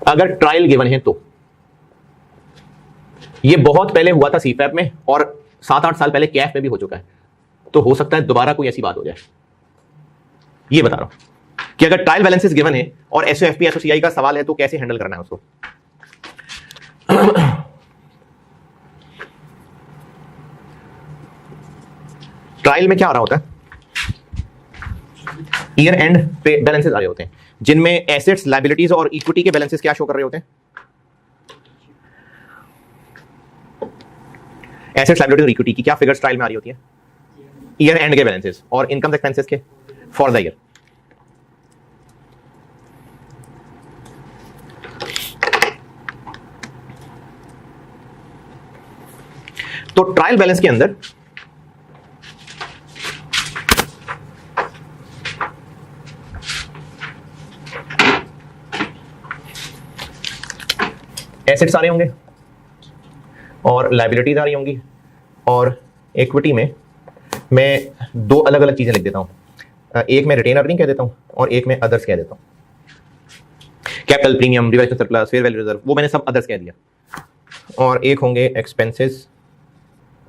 अगर ट्रायल गिवन है, तो ये बहुत पहले हुआ था CFAP में और 7-8 साल पहले CAF में भी हो चुका है। तो हो सकता है दोबारा कोई ऐसी बात हो जाए। ये बता रहा हूं कि अगर ट्रायल बैलेंसेस गिवन है और SOFP SOCI का सवाल है, तो कैसे हैंडल करना है उसको। ट्रायल में क्या आ रहा होता है, ईयर एंड पे बैलेंसेस आ रहे होते हैं, जिनमें एसेट्स, लायबिलिटीज और इक्विटी के बैलेंसेस क्या शो कर रहे होते हैं। एसेट्स, लायबिलिटीज और इक्विटी की क्या फिगर्स ट्रायल में आ रही होती है, ईयर एंड के बैलेंसेस और इनकम एक्सपेंसेस के फॉर द ईयर। तो ट्रायल बैलेंस के अंदर एसेट्स आ रहे होंगे और लायबिलिटीज आ रही होंगी, और इक्विटी में मैं दो अलग अलग चीजें लिख देता हूं। एक मैं रिटेन अर्निंग कह देता हूं और एक मैं अदर्स कह देता हूं। Capital, premium, reverse surplus, fair value reserve, वो मैंने सब अदर्स कह दिया। और एक होंगे एक्सपेंसेस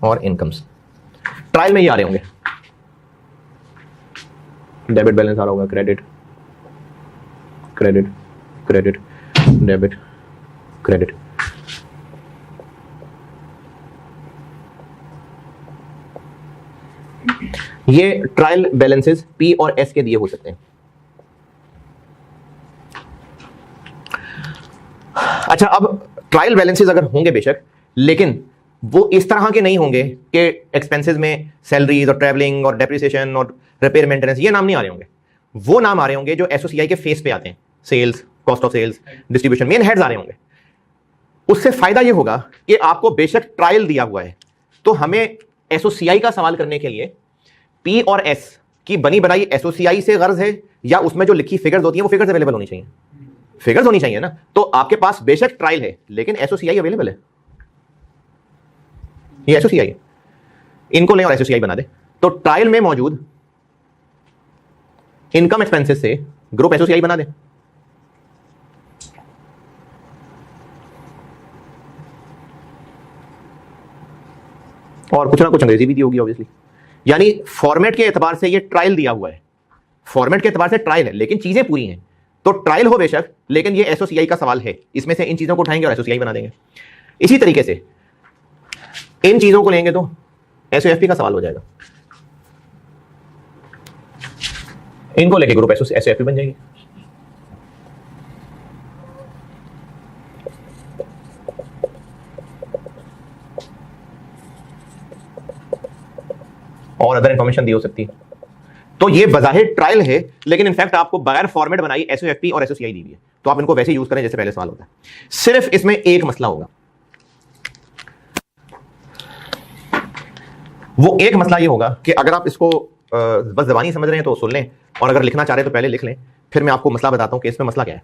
और इनकम्स। ट्रायल में ये आ रहे होंगे, डेबिट बैलेंस आ रहा होगा, credit credit credit, debit credit. ये ट्रायल बैलेंसेस P और S के दिए हो सकते हैं। अच्छा, अब ट्रायल बैलेंसेस अगर होंगे बेशक, लेकिन वो इस तरह के नहीं होंगे कि एक्सपेंसेस में सैलरीज और ट्रैवलिंग और डेप्रिसिएशन और रिपेयर मेंटेनेंस, ये नाम नहीं आ रहे होंगे। वो नाम आ रहे होंगे जो SOCI के फेस पे आते हैं, sales, cost of sales, distribution, main heads आ रहे होंगे। उससे फायदा यह होगा कि आपको बेशक ट्रायल दिया हुआ है, तो हमें एसओसीआई का सवाल करने के लिए पी और एस की बनी बनाई एसओसीआई से गर्ज है, या उसमें जो लिखी फिगर्स होती हैं वो फिगर्स अवेलेबल होनी चाहिए, फिगर्स होनी चाहिए ना। तो आपके पास बेशक ट्रायल है लेकिन एसओसीआई अवेलेबल है, ये एसओसीआई, इनको लें और एसओसीआई बना दे। तो ट्रायल में मौजूद इनकम एक्सपेंसेस से ग्रुप एसओसीआई बना दे। और कुछ ना कुछ अंग्रेजी भी दी होगी ऑब्वियसली, यानी फॉर्मेट के एतबार से ये ट्रायल दिया हुआ है, फॉर्मेट के एतबार से ट्रायल है लेकिन चीजें पूरी हैं। तो ट्रायल हो बेशक, लेकिन ये एसओसीआई का सवाल है, इसमें से इन चीजों को उठाएंगे और एसओसीआई बना देंगे। इसी तरीके से इन चीजों को लेंगे तो एसओएफपी का सवाल हो जाएगा, इनको लेके ग्रुप एसओएफपी बन जाएगी। और अदर इंफॉर्मेशन दी हो सकती है। तो ये बजाहिर ट्रायल है लेकिन इनफैक्ट आपको बगैर फॉर्मेट बनाई एसओएफपी और एसओसीआई दी हुई है, तो आप इनको वैसे यूज करें जैसे पहले सवाल होता है। सिर्फ इसमें एक मसला होगा, वो एक मसला ये होगा कि अगर आप इसको बस ज़बानी समझ रहे हैं तो सुन लें, और अगर लिखना चाह रहे हैं तो पहले लिख लें, फिर मैं आपको मसला बताता हूं कि इसमें मसला क्या है।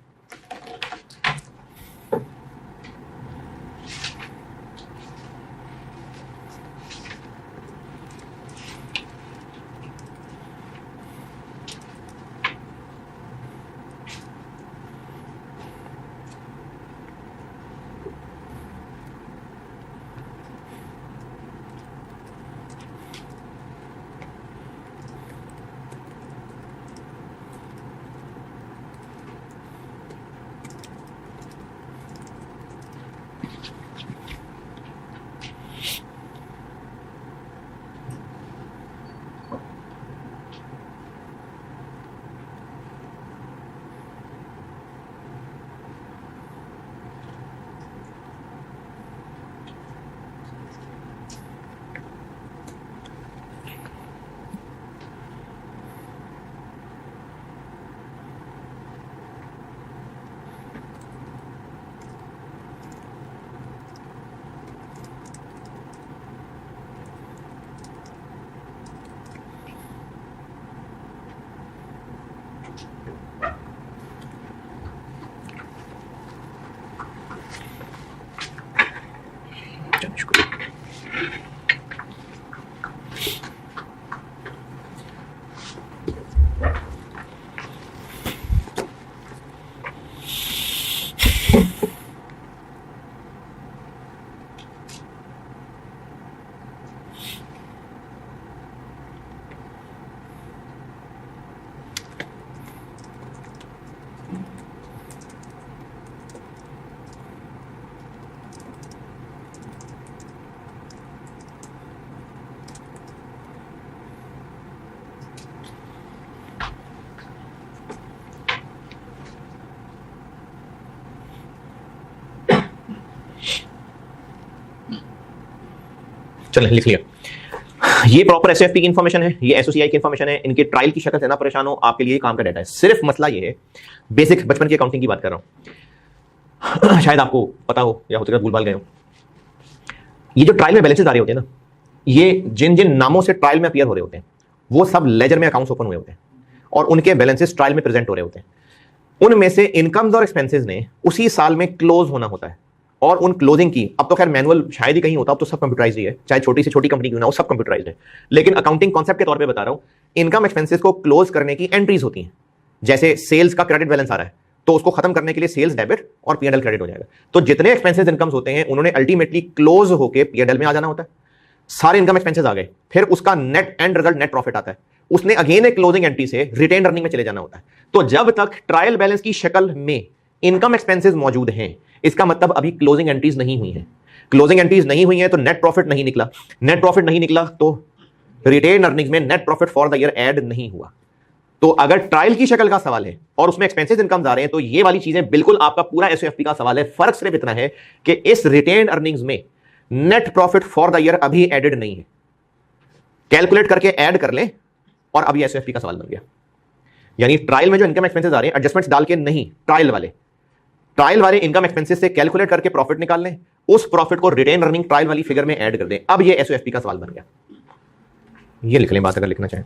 चलें लिख लिया। ये प्रॉपर एसओएफपी की इंफॉर्मेशन है, ये एसओसीआई की इंफॉर्मेशन है, इनके ट्रायल की शक्ल से ना परेशान हो, आपके लिए काम का डाटा है। सिर्फ मसला ये है, बेसिक बचपन की अकाउंटिंग की बात कर रहा हूं, शायद आपको पता हो या हो सकता है भूल भाल गए हो। ये जो ट्रायल में बैलेंसेस आ रहे होते हैं ना, ये जिन जिन नामों से ट्रायल में अपीयर हो रहे होते हैं वो सब लेजर में अकाउंट्स ओपन हुए होते हैं और उनके बैलेंसेस ट्रायल में प्रेजेंट हो रहे होते हैं। उनमें से इनकम्स और एक्सपेंसेस ने उसी साल में क्लोज होना होता है, और उन क्लोजिंग की, अब तो खैर मैनुअल शायद ही कहीं होता, अब तो सब कंप्यूटराइज्ड ही है, चाहे छोटी से छोटी कंपनी क्यों ना हो, सब कंप्यूटराइज्ड है। लेकिन अकाउंटिंग कॉन्सेप्ट के तौर पे बता रहा हूं, इनकम एक्सपेंसेस को क्लोज करने की एंट्रीज होती हैं। जैसे सेल्स का क्रेडिट बैलेंस आ रहा है तो उसको खत्म करने के लिए सेल्स डेबिट और पीएनएल क्रेडिट हो जाएगा। तो जितने एक्सपेंसेस इनकम्स होते हैं उन्होंने अल्टीमेटली क्लोज होकर पीएनएल में आ जाना होता है। सारे इनकम एक्सपेंसेस आ गए, फिर उसका net and result net profit आता है, उसने अगेन एक क्लोजिंग एंट्री से रिटेन अर्निंग में चले जाना होता है। तो जब तक ट्रायल बैलेंस की शक्ल में इनकम एक्सपेंसेस मौजूद हैं, इसका मतलब अभी क्लोजिंग एंट्रीज नहीं हुई हैं। क्लोजिंग एंट्रीज नहीं हुई हैं तो नेट प्रॉफिट नहीं निकला, नेट प्रॉफिट नहीं निकला तो रिटेन अर्निंग्स में net profit for the year add नहीं हुआ। तो अगर ट्रायल की शक्ल का सवाल है और उसमें एक्सपेंसेस इनकम्स आ रहे हैं तो ये वाली चीजें बिल्कुल आपका पूरा एसओएफपी का सवाल है। फर्क सिर्फ इतना है कि इस रिटेन अर्निंग्स में net profit for the year अभी एडेड नहीं है। कैलकुलेट करके ऐड कर लें और अभी एसओएफपी का सवाल बन गया। यानी ट्रायल में जो इनकम एक्सपेंसेस आ रहे हैं एडजस्टमेंट्स डाल के नहीं, ट्रायल वाले ट्रायल वाले इनकम एक्सपेंसेस से कैलकुलेट करके प्रॉफिट निकाल लें, उस प्रॉफिट को रिटेन अर्निंग ट्रायल वाली फिगर में ऐड कर दें। अब ये एसओएफपी का सवाल बन गया। ये लिख लें बात अगर लिखना चाहें।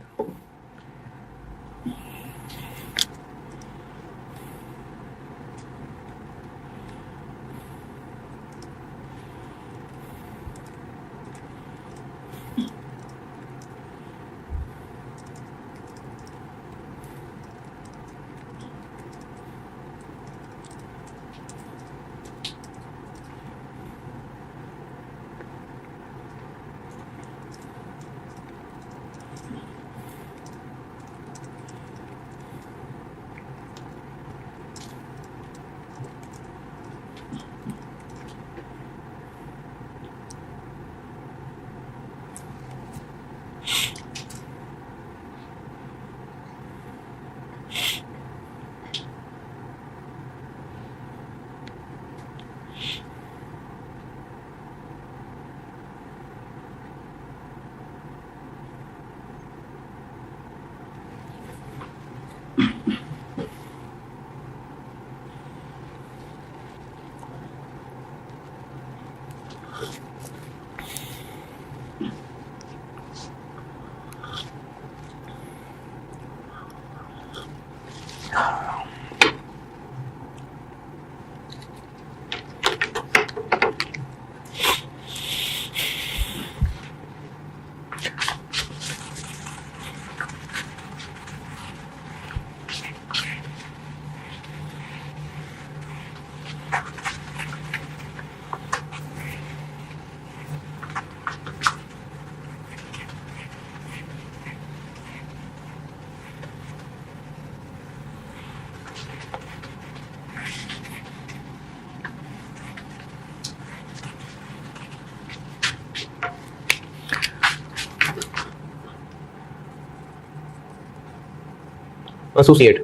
एसोसिएट,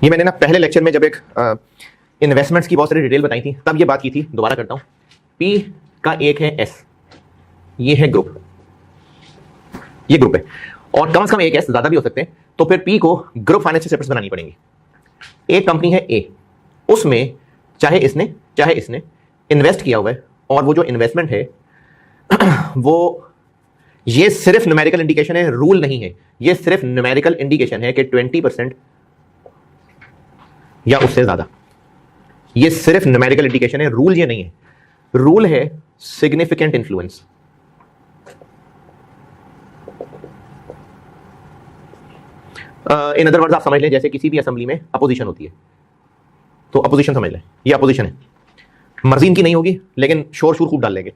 ये मैंने ना पहले लेक्चर में जब एक इन्वेस्टमेंट्स की बहुत सारी डिटेल बताई थी तब ये बात की थी, दोबारा करता हूं। पी का एक है एस, ये है ग्रुप, ये ग्रुप है, और कम से कम एक एस, ज्यादा भी हो सकते हैं, तो फिर पी को ग्रुप फाइनेंशियल सेपरेट्स बनानी पड़ेंगी। एक कंपनी है ए, उसमें चाहे इसने इन्वेस्ट किया हुआ है, और वो जो इन्वेस्टमेंट है वो ये सिर्फ न्यूमेरिकल इंडिकेशन है, रूल नहीं है। ये सिर्फ न्यूमेरिकल इंडिकेशन है कि 20% या उससे ज्यादा, ये सिर्फ न्यूमेरिकल इंडिकेशन है, रूल ये नहीं है। रूल है significant influence. In other words आप समझ लें, जैसे किसी भी असेंबली में अपोजिशन होती है, तो अपोजिशन समझ लें, ये अपोजिशन है, मर्जी इनकी नहीं होगी लेकिन शोर शोर खूब डाल लेंगे।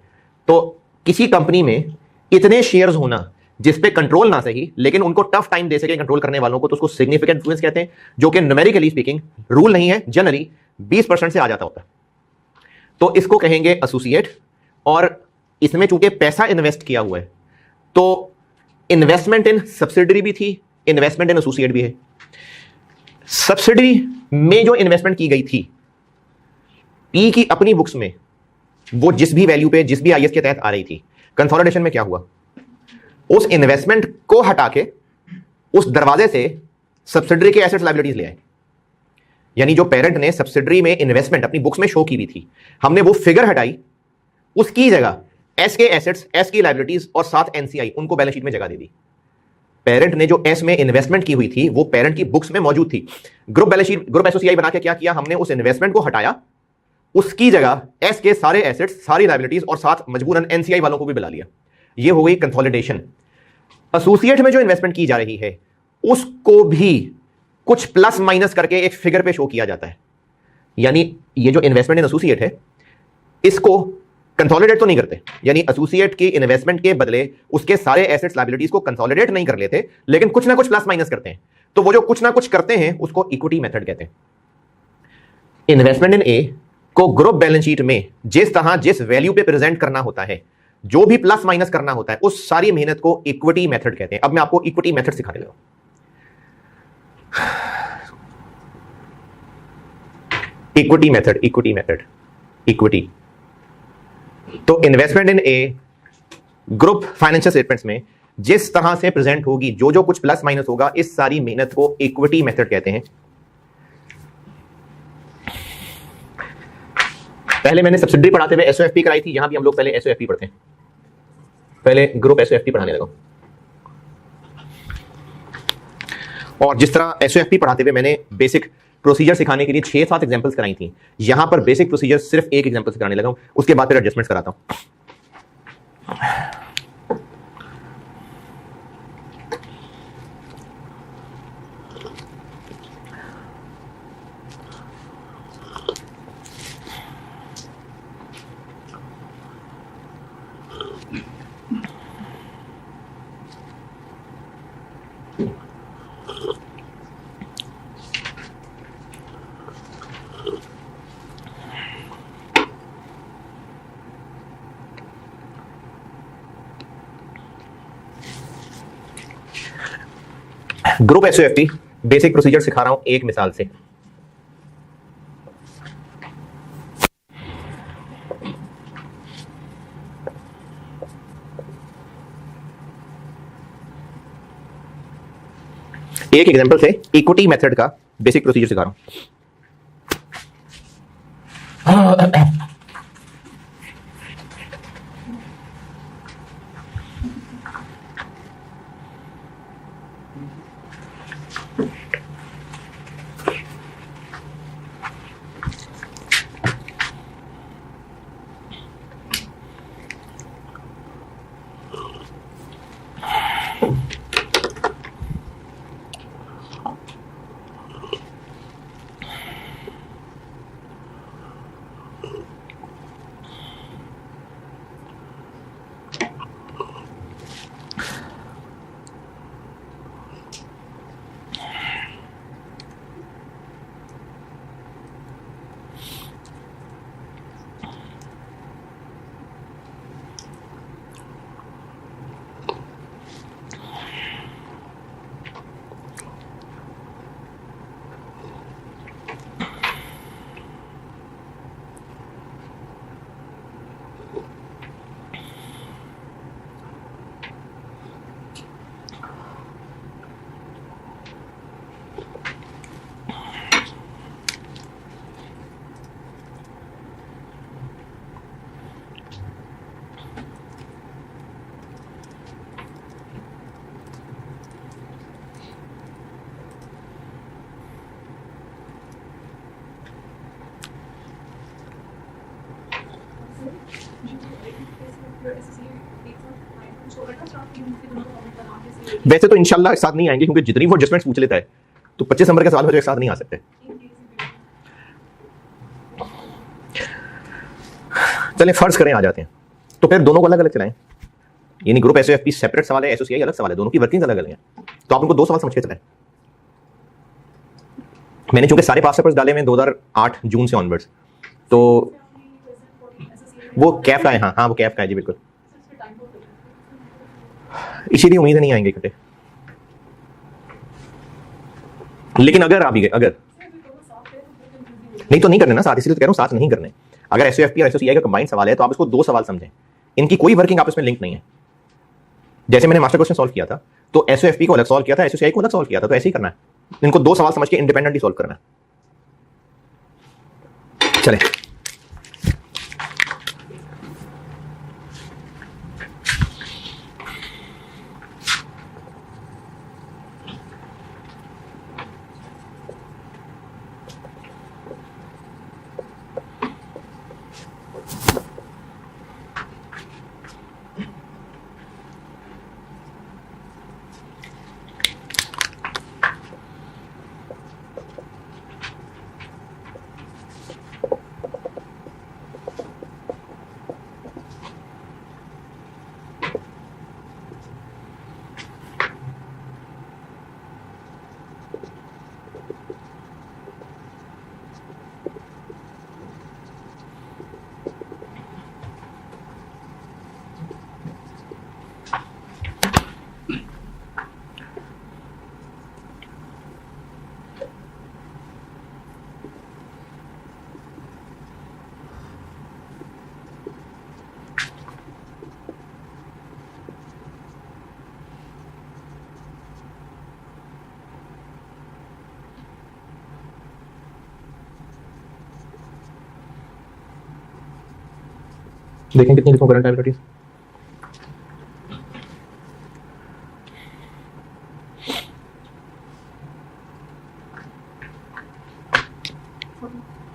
तो किसी कंपनी में इतने शेयर्स होना जिस पे कंट्रोल ना सही लेकिन उनको टफ टाइम दे सके कंट्रोल करने वालों को, तो उसको सिग्निफिकेंट इन्फ्लुएंस कहते हैं, जो कि न्यूमेरिकली स्पीकिंग रूल नहीं है, जनरली 20% से आ जाता होता है। तो इसको कहेंगे एसोसिएट। और इसमें चूंकि पैसा इन्वेस्ट किया हुआ है तो इन्वेस्टमेंट इन सब्सिडरी भी थी, इन्वेस्टमेंट इन एसोसिएट भी है। सब्सिडरी में जो इन्वेस्टमेंट की गई थी पी की अपनी बुक्स में, वो जिस भी वैल्यू पे, जिस भी आईएस के तहत आ रही थी, कंसोलिडेशन में क्या हुआ, उस इन्वेस्टमेंट को हटा के उस दरवाजे से सब्सिडरी के एसेट्स लायबिलिटीज ले आए। यानी जो पेरेंट ने सब्सिडरी में इन्वेस्टमेंट अपनी बुक्स में शो की हुई थी, हमने वो फिगर हटाई, उसकी जगह एस के एसेट्स, एस की लायबिलिटीज और साथ एनसीआई, उनको बैलेंस शीट में जगह दे दी। पेरेंट ने जो एस में इन्वेस्टमेंट की हुई थी वो पेरेंट की बुक्स में मौजूद थी। ग्रुप बैलेंस शीट, ग्रुप एसोसीआई बना के क्या किया, हमने उस इन्वेस्टमेंट को हटाया, उसकी जगह एस के सारे एसेट्स, सारी लायबिलिटीज और साथ मजबूरन एनसीआई वालों को भी बुला लिया। ये हो गई कंसोलिडेशन। एसोसिएट में जो इन्वेस्टमेंट की जा रही है उसको भी कुछ प्लस माइनस करके एक फिगर पे शो किया जाता है। यानी ये जो इन्वेस्टमेंट इन एसोसिएट है इसको कंसोलिडेट तो नहीं करते, यानी एसोसिएट की इन्वेस्टमेंट के बदले उसके सारे एसेट्स लायबिलिटीज को कंसोलिडेट नहीं कर लेते, लेकिन कुछ ना कुछ प्लस माइनस करते हैं। तो वो जो कुछ ना कुछ करते हैं उसको इक्विटी मेथड कहते हैं। इन्वेस्टमेंट इन ए को ग्रुप बैलेंस शीट में जिस तरह जिस वैल्यू पे प्रेजेंट करना होता है, जो भी प्लस माइनस करना होता है, उस सारी मेहनत को इक्विटी मेथड कहते हैं। अब मैं आपको इक्विटी मेथड सिखाने लगा। Equity method, equity method, equity. तो investment in a group financial statements में जिस तरह से प्रेजेंट होगी, जो जो कुछ प्लस माइनस होगा, इस सारी मेहनत को इक्विटी मेथड कहते हैं। पहले मैंने सब्सिडरी पढ़ाते हुए एसओएफपी कराई थी, यहां भी हम लोग पहले एसओएफपी पढ़ते हैं, पहले ग्रुप एसओएफपी पढ़ाने लगा। और जिस तरह एसओएफपी पढ़ाते हुए मैंने बेसिक प्रोसीजर सिखाने के लिए 6-7 एग्जांपल्स कराई थी, यहां पर बेसिक प्रोसीजर सिर्फ एक एग्जांपल से कराने लगा हूं, उसके बाद फिर एडजस्टमेंट्स कराता हूं। ग्रुप एसओएफपी बेसिक प्रोसीजर सिखा रहा हूं एक मिसाल से। एक एग्जांपल से इक्विटी मेथड का बेसिक प्रोसीजर सिखा रहा हूं। वैसे तो इंशाल्लाह एक साथ नहीं आएंगे, क्योंकि जितनी वो एडजस्टमेंट्स पूछ लेता है तो 25 नंबर का सवाल हो जाए, एक साथ नहीं आ सकते। चलें फर्ज करें आ जाते हैं, तो फिर दोनों को अलग अलग चलाएं। यानी ग्रुप एसओएफपी सेपरेट सवाल है, एसओसीआई अलग सवाल है, दोनों की वर्किंग अलग अलग है, तो आप उनको दो सवाल समझ के चलाएं। मैंने चूंकि सारे पास पेपर्स डाले हुए 2008 जून से ऑनवर्ड्स, तो वो कैफ का है। हाँ वो कैफ का है जी, बिल्कुल। इसीलिए उम्मीद नहीं आएंगे इकट्ठे, लेकिन अगर आ भी गए, अगर नहीं तो नहीं करने ना साथ, इसलिए तो कह रहा हूं साथ नहीं करने। अगर एसओएफपी और एसओसीआई का कंबाइंड सवाल है तो आप इसको दो सवाल समझें, इनकी कोई वर्किंग आपस में लिंक नहीं है। जैसे मैंने मास्टर क्वेश्चन सॉल्व किया था तो एसओएफपी को अलग सॉल्व किया था, एसओसीआई को अलग सॉल्व किया था, तो ऐसे ही करना है, इनको दो सवाल समझ के इंडिपेंडेंटली सॉल्व करना है। चले देखें कितनी लिखूं करंट लायबिलिटीज।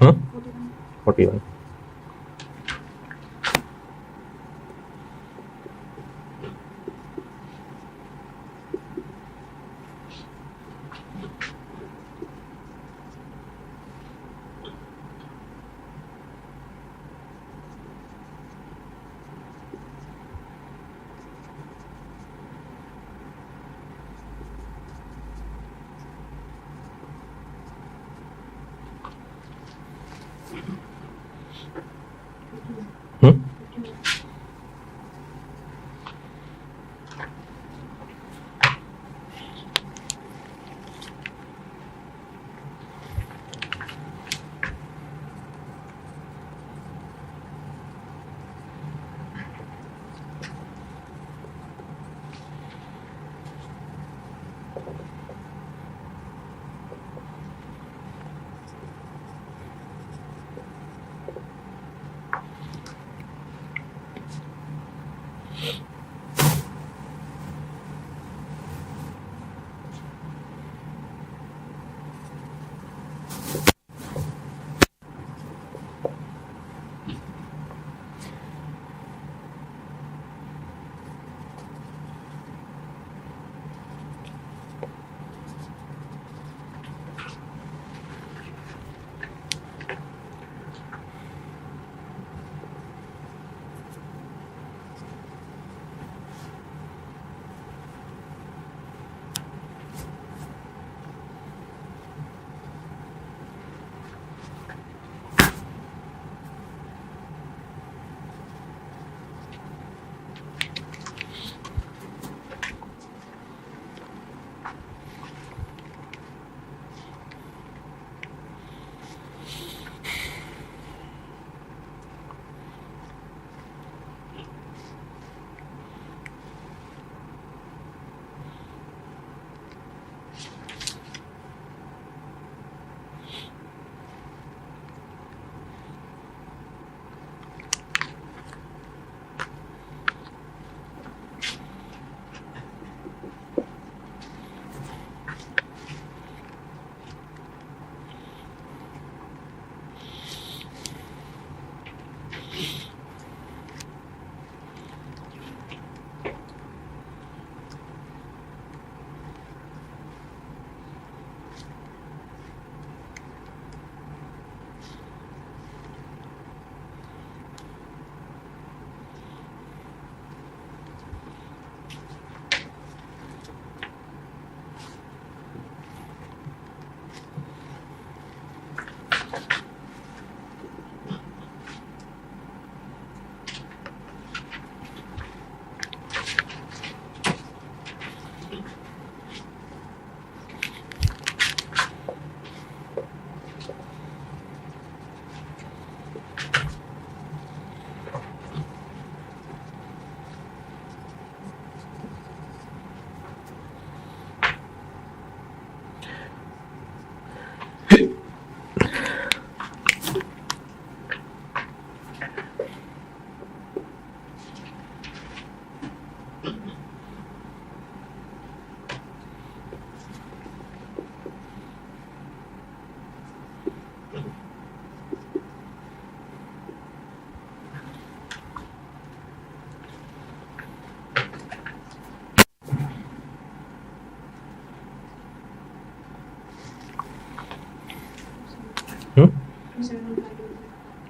हाँ 41।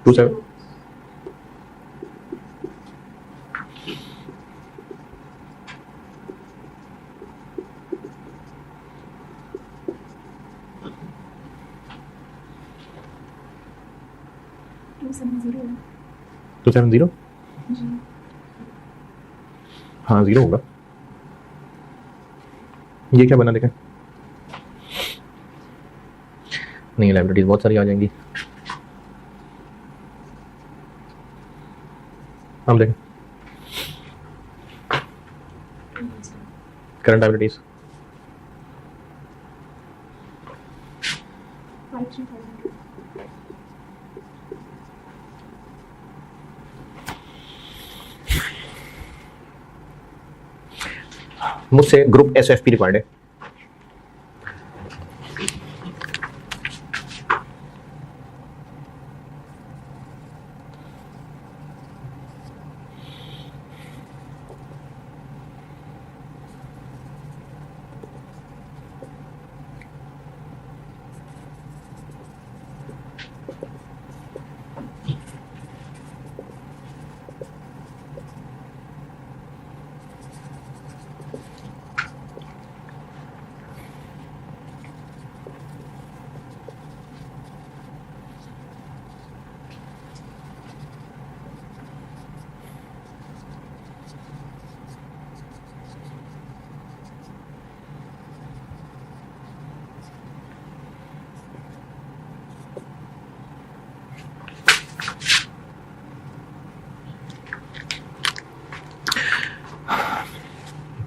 Two seven two seven zero. हाँ जीरो होगा। ये क्या बना देखें। नहीं लाइब्रेरीज बहुत सारी आ जाएंगी। हम देखें करंट लाइब्रेरीज मुझसे ग्रुप SFP रिक्वायर्ड है।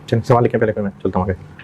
चल सवाल लिखें पहले, फिर मैं चलता हूँ आगे।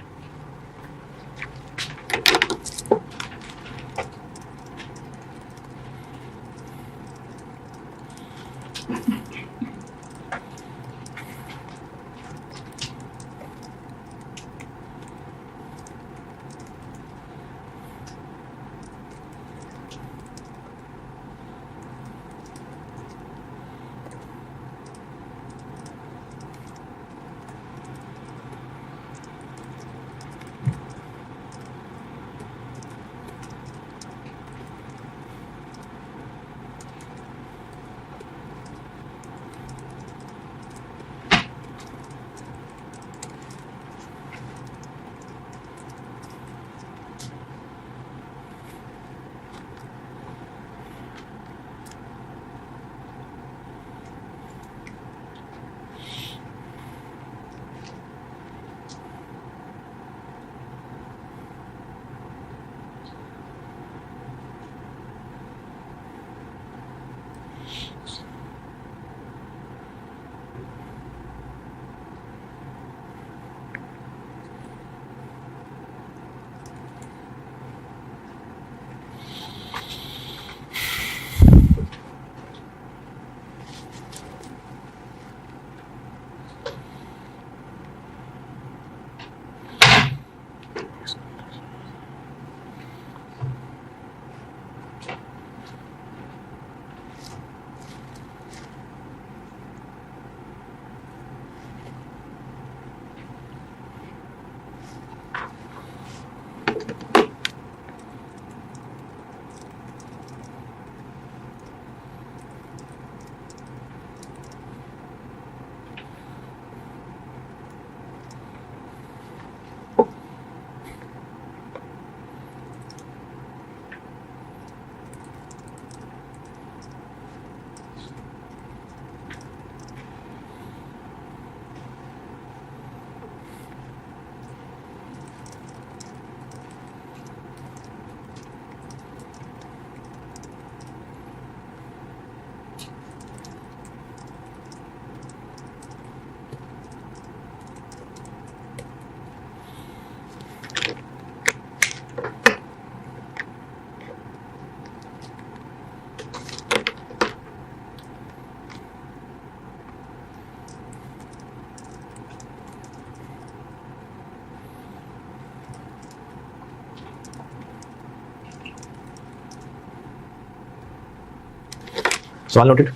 सवाल नोटेड।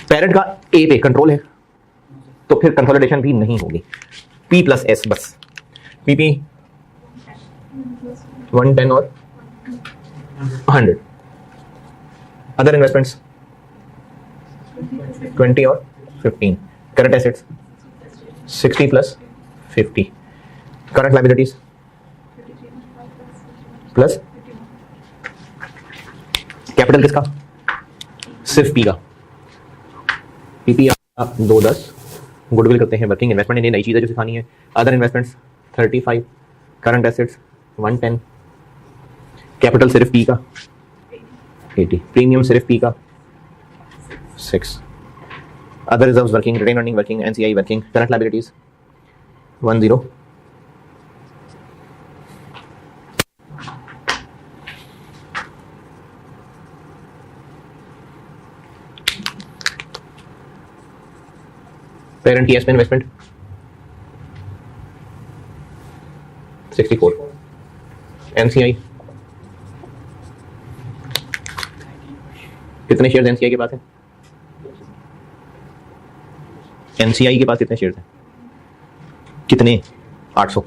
पेरेंट का ए पे कंट्रोल है तो फिर कंसोलिडेशन भी नहीं होगी, P+S बस। PP 110 और 100। अदर इन्वेस्टमेंट्स 20 और 15। Current assets 60 + 50। Current liabilities plus capital किसका, सिर्फ P का। PP 210। गुडविल करते हैं, वर्किंग इन्वेस्टमेंट इन्हें नई चीज़ है जो सिखानी है। Other investments 35। Current assets 110। Capital सिर्फ P का 80। प्रीमियम सिर्फ P का 6। Other reserves working, retain earning working, NCI working. Current liabilities 10। Parent की एस में इन्वेस्टमेंट 64। एनसीआई कितने शेयर्स एनसीआई के पास है? एनसीआई के पास कितने शेयर्स हैं? कितने? 800।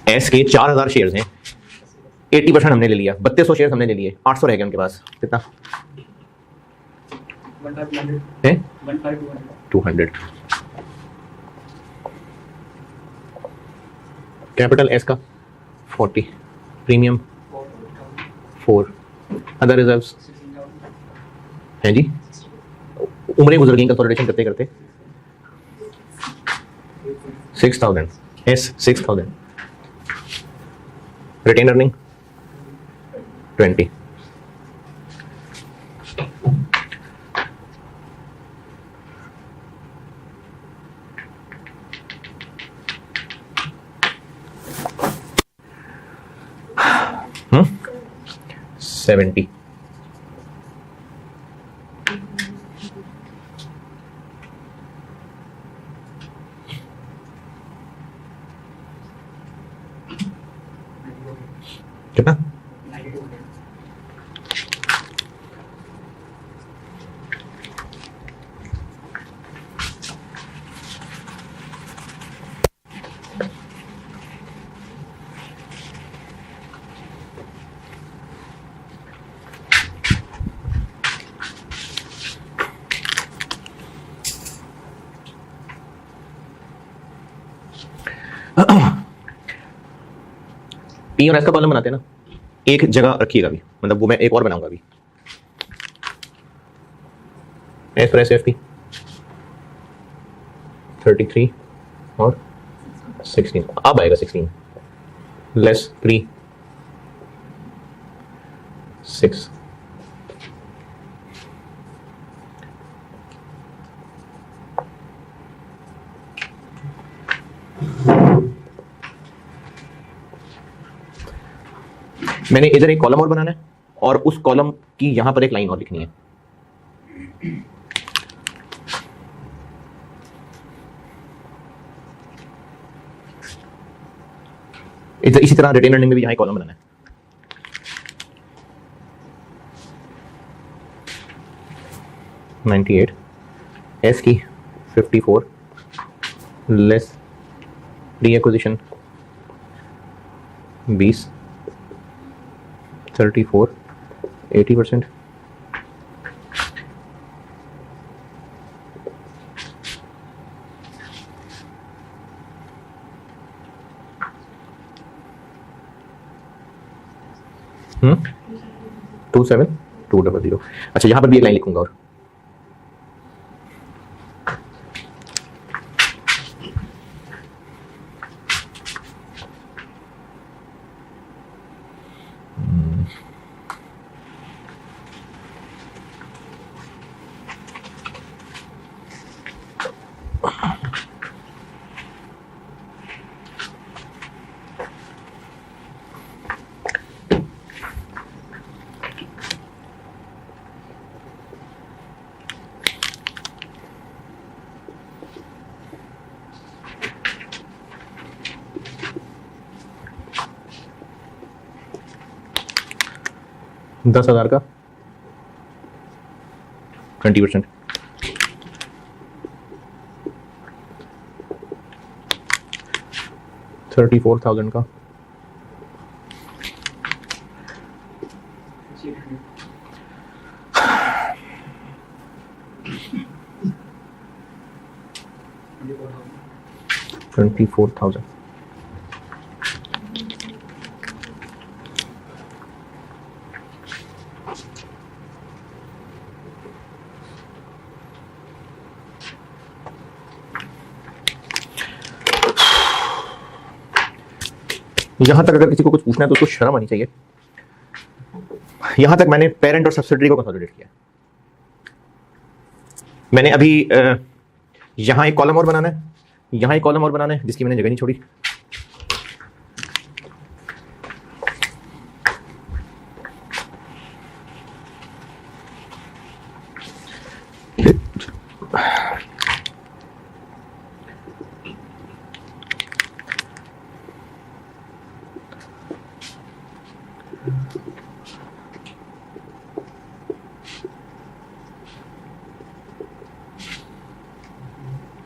एस के 4000 शेयर्स हैं, 80% हमने ले लिया, 3200 शेयर्स हमने ले लिए, 800 रह गए उनके पास। कितना है? 200। कैपिटल एस का 40, प्रीमियम 4, अदर रिजर्व्स हैं जी, उम्रें गुजर गई कंसोलिडेशन करते करते। 6000 एस, 6000। Retain earning 20। हम्म 70। कितना? 'P' और 'S' का कॉलम बनाते हैं ना, एक जगह रखिएगा अभी, मतलब वो मैं एक और बनाऊंगा अभी। S पर SFP 33 और 16, अब आएगा 16 लेस 3 6। मैंने इधर एक कॉलम और बनाना है और उस कॉलम की यहां पर एक लाइन और लिखनी है। इसी तरह रिटेन अर्निंग में भी यहां एक कॉलम बनाना है। $98, एस की 54 लेस प्री एक्विजिशन 20 34 80%। हम्म 27200। अच्छा, यहां पर भी एक लाइन लिखूंगा और $10,000 का 20%। $34,000 का 24,000। यहां तक अगर किसी को कुछ पूछना है तो उसको शर्म आनी चाहिए। यहां तक मैंने पेरेंट और सब्सिडियरी को कंसोलिडेट किया। मैंने अभी यहां एक कॉलम और बनाना है, यहां एक कॉलम और बनाना है जिसकी मैंने जगह नहीं छोड़ी।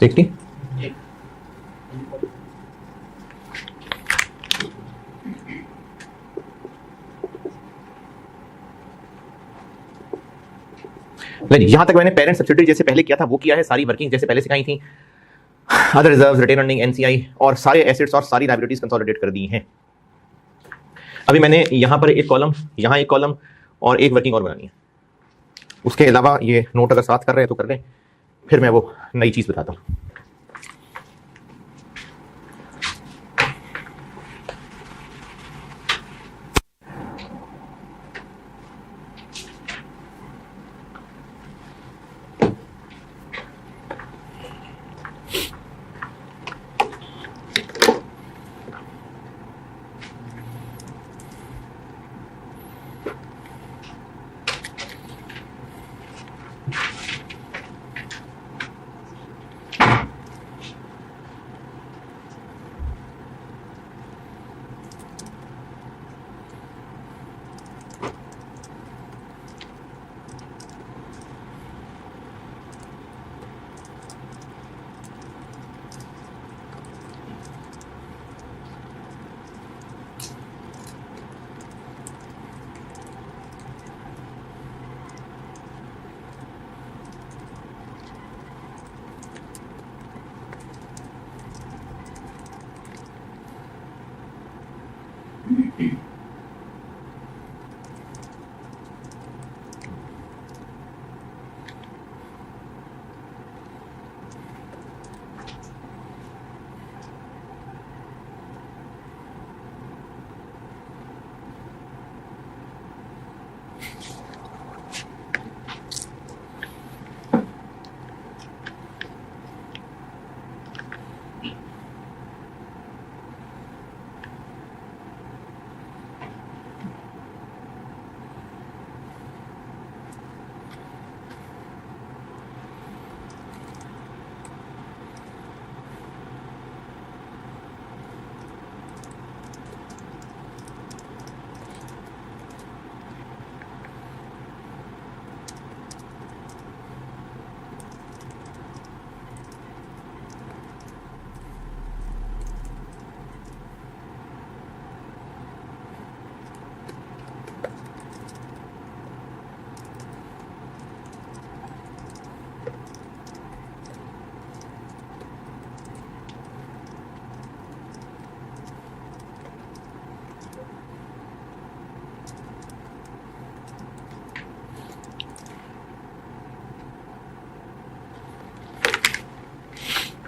60। यहां तक मैंने पेरेंट सब्सिडी जैसे पहले किया था वो किया है, सारी वर्किंग जैसे पहले सिखाई थी, other reserves, retain earning, NCI और सारे एसेट्स और सारी लायबिलिटीज कंसोलिडेट कर दी हैं। अभी मैंने यहां पर एक कॉलम, यहां एक कॉलम और एक वर्किंग और बनानी है। उसके अलावा ये नोट अगर साथ कर रहे हैं तो कर लें, फिर मैं वो नई चीज बताता हूं।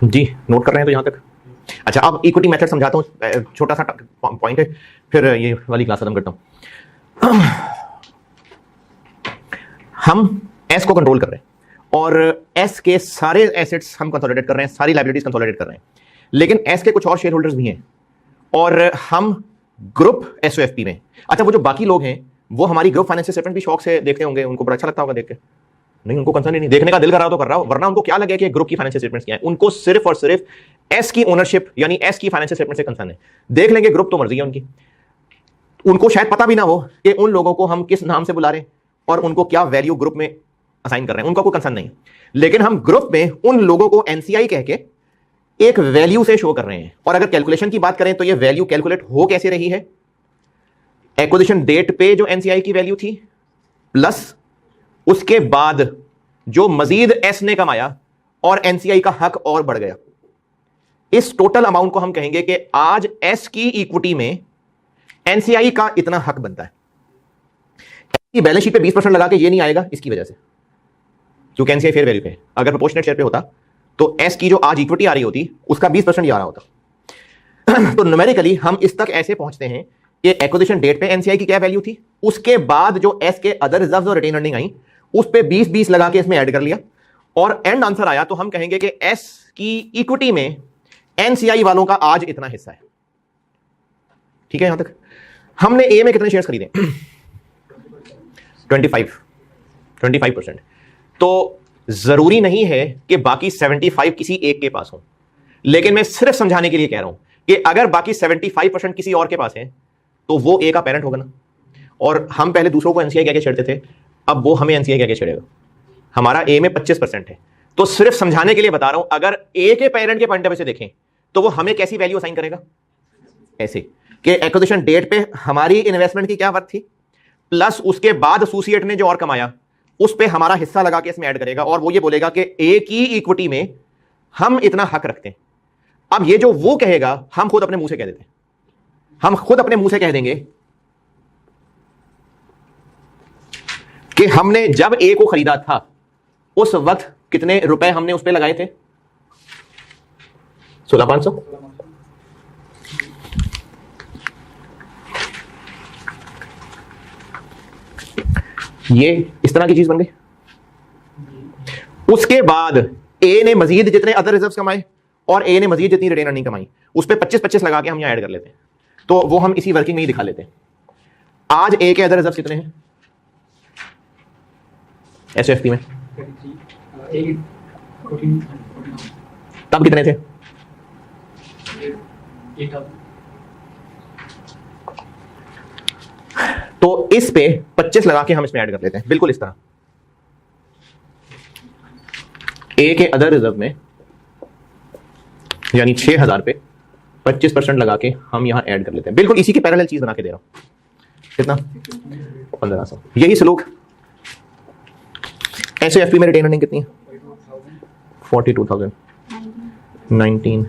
जी नोट कर रहे हैं तो यहां तक। अच्छा, अब इक्विटी मेथड समझाता हूं, छोटा सा पॉइंट है, फिर ये वाली क्लास खत्म करता हूं। हम एस को कंट्रोल कर रहे हैं और एस के सारे एसेट्स हम कंसोलिडेट कर रहे हैं, सारी लायबिलिटीज कंसोलिडेट कर रहे हैं, लेकिन एस के कुछ और शेयर होल्डर्स भी हैं और हम ग्रुप एसओएफपी में। अच्छा, वो जो बाकी लोग हैं वो हमारी ग्रुप फाइनेंशियल स्टेटमेंट भी शौक से देखते होंगे, उनको बड़ा अच्छा लगता होगा देख के। नहीं, उनको कंसर्न ही नहीं, देखने का दिल कर रहा हो तो कर रहा हो, वरना उनको क्या लगे कि ग्रुप की फाइनेंशियल स्टेटमेंट्स क्या है। उनको सिर्फ और सिर्फ एस की ओनरशिप यानी एस की फाइनेंशियल स्टेटमेंट से कंसर्न है। देख लेंगे ग्रुप तो मर्जी है उनकी, उनको शायद पता भी ना हो कि उन लोगों को हम किस नाम से बुला रहे हैं और उनको क्या वैल्यू ग्रुप में असाइन कर रहे हैं, उनका कोई कंसर्न नहीं। लेकिन हम ग्रुप में उन लोगों को एनसीआई कह के एक वैल्यू से शो कर रहे हैं। और अगर कैलकुलेशन की बात करें तो ये वैल्यू कैलकुलेट हो कैसे रही है, एक्विजिशन डेट पे जो एनसीआई की वैल्यू थी प्लस उसके बाद जो मजीद एस ने कमाया और एनसीआई का हक और बढ़ गया, इस टोटल अमाउंट को हम कहेंगे कि आज एस की इक्विटी में एनसीआई का इतना हक बनता है। की बैलेंस शीट पे 20% लगा के ये नहीं आएगा इसकी वजह से, क्योंकि एनसीआई फेयर वैल्यू पे। अगर प्रोपोर्शनेट शेयर पे होता तो एस की जो आज इक्विटी आ रही होती उसका 20% ही आ रहा होता। तो न्यूमेरिकली हम इस तक ऐसे पहुंचते हैं कि एक्विजिशन डेट पे एनसीआई की क्या वैल्यू थी, उसके बाद जो एस के अदर रिजर्व्स और रिटेन अर्निंग आई उस पे 20-20 लगा के इसमें ऐड कर लिया और एंड आंसर आया। तो हम कहेंगे कि एस की इक्विटी में एनसीआई वालों का आज इतना हिस्सा है। ठीक है, यहां तक। हमने ए में कितने शेयर्स खरीदे? 25%। तो जरूरी नहीं है कि बाकी 75 किसी एक के पास हो, लेकिन मैं सिर्फ समझाने के लिए कह रहा हूं कि अगर बाकी 75% किसी और के पास है तो वो ए का पेरेंट होगा ना। और हम पहले दूसरों को एनसीआई कह के छेड़ते थे, अब वो हमें एनसीआई कह के छेड़ेगा। हमारा ए में 25% है तो सिर्फ समझाने के लिए बता रहा हूं, अगर ए के पेरेंट के पॉइंट ऑफ व्यू से देखें तो वो हमें कैसी वैल्यू असाइन करेगा, ऐसे कि एक्विजिशन डेट पे हमारी इन्वेस्टमेंट की क्या वर्थ थी, प्लस उसके बाद एसोसिएट ने जो और कमाया उस पे हमारा हिस्सा लगा के इसमें ऐड करेगा, और वो ये बोलेगा कि ए की इक्विटी में हम इतना हक रखते हैं। अब ये जो वो कहेगा हम खुद अपने मुंह से कह देते हैं, हम खुद अपने मुंह से कह देंगे कि हमने जब ए को खरीदा था उस वक्त कितने रुपए हमने उस पे लगाए थे, 16,500। ये इस तरह की चीज बन गई। उसके बाद ए ने मजीद जितने अदर रिजर्व्स कमाए और ए ने मजीद जितनी रिटेन अर्निंग कमाई उस पे 25-25 लगा के हम यहां ऐड कर लेते हैं, तो वो हम इसी वर्किंग में ही दिखा लेते हैं। आज ए के अदर रिजर्व्स कितने हैं एसएफपी में, तब कितने थे, तो इस पे 25 लगा के हम इसमें ऐड कर लेते हैं, बिल्कुल इस तरह। ए के अदर रिजर्व में यानी 6,000 पे 25% लगा के हम यहां ऐड कर लेते हैं, बिल्कुल इसी की पैरेलल चीज बना के दे रहा हूं। कितना, 1500। यही सलूक एसएफपी में रिटेन अर्निंग कितनी है, 42,000, 19,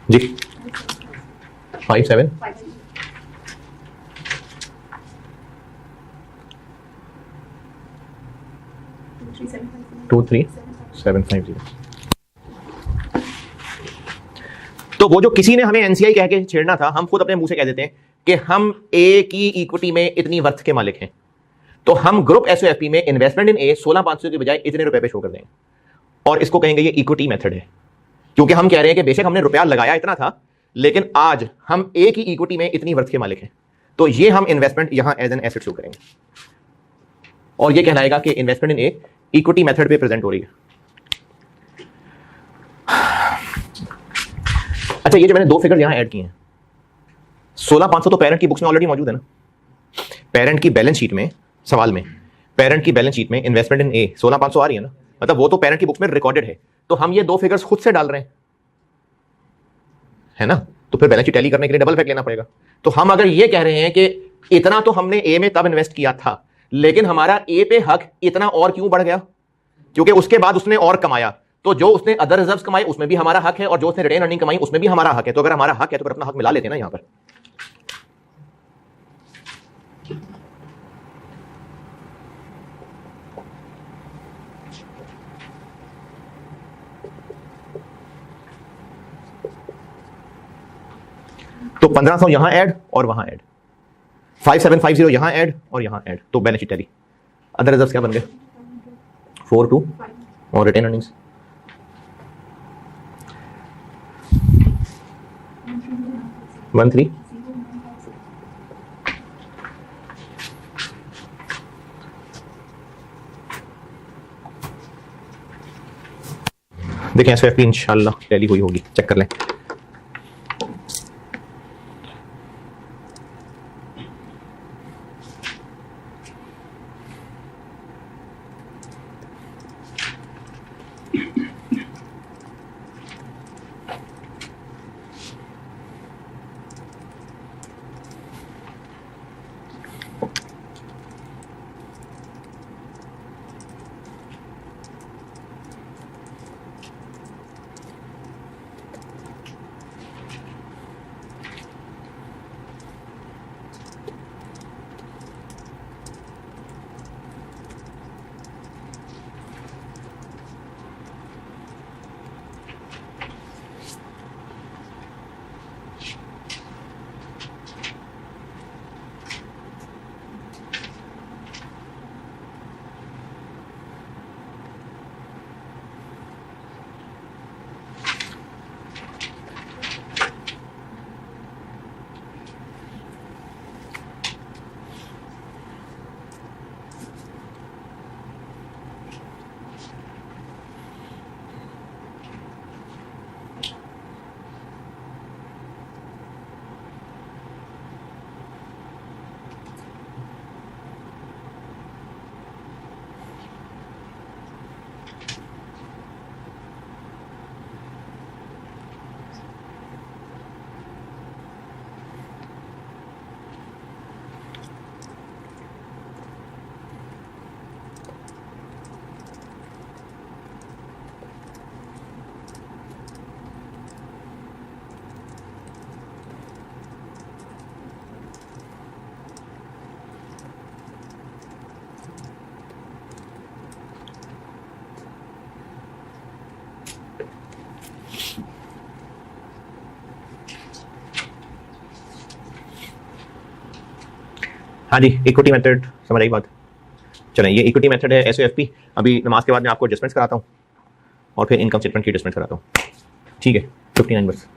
जी 57 23,750। तो वो जो किसी ने हमें एनसीआई कह के छेड़ना था, हम खुद अपने मुंह से कह देते हैं कि हम ए की इक्विटी में इतनी वर्थ के मालिक हैं, तो हम ग्रुप एसओएफपी में इन्वेस्टमेंट इन ए 16,500 के बजाय इतने रुपए पे शो कर देंगे, और इसको कहेंगे ये इक्विटी मेथड है, क्योंकि हम कह रहे हैं कि बेशक हमने रुपया लगाया इतना था लेकिन आज हम ए की इक्विटी में इतनी वर्थ के मालिक हैं, तो ये हम इन्वेस्टमेंट यहां एज एन एसेट शो करेंगे, और ये कहलाएगा कि investment in a equity method पे प्रेजेंट हो रही है। अच्छा, ये जो मैंने दो फिगर यहां ऐड किए हैं, 16,500 तो पेरेंट की बुक्स में ऑलरेडी मौजूद है ना, पेरेंट की बैलेंस शीट में, सवाल में पेरेंट की बैलेंस शीट में इन्वेस्टमेंट इन ए 16,500 आ रही है ना, मतलब वो तो पेरेंट की बुक्स में रिकॉर्डेड है, तो हम ये दो फिगर्स खुद से डाल रहे हैं, है ना, तो फिर बैलेंस शीट टैली करने के लिए डबल फैक्ट लेना पड़ेगा। तो हम अगर ये कह रहे हैं कि इतना तो हमने ए में तब इन्वेस्ट किया था, लेकिन हमारा ए पे हक इतना और क्यों बढ़ गया, क्योंकि उसके बाद उसने और कमाया, तो जो उसने अदर रिजर्व्स कमाए उसमें भी हमारा हक है, और जो उसने रिटेन अर्निंग कमाई उसमें भी हमारा हक है, तो अगर हमारा हक है तो फिर अपना हक मिला लेते हैं ना यहां पर। तो 1500 यहां ऐड और वहां ऐड, 5750 यहां ऐड और यहां ऐड, तो balance sheet tally. Other reserves क्या बन गए, 42 और रिटेन अर्निंग्स 13। देखें एसएफपी इंशाल्लाह टैली हुई होगी, चेक कर लें। हाँ जी, इक्विटी मेथड समझ आई बात। चलें, ये इक्विटी मेथड है एसओएफपी। अभी नमाज के बाद मैं आपको एडजस्टमेंट्स कराता हूँ और फिर इनकम स्टेटमेंट की एडजस्टमेंट कराता हूँ। ठीक है, 59 बस।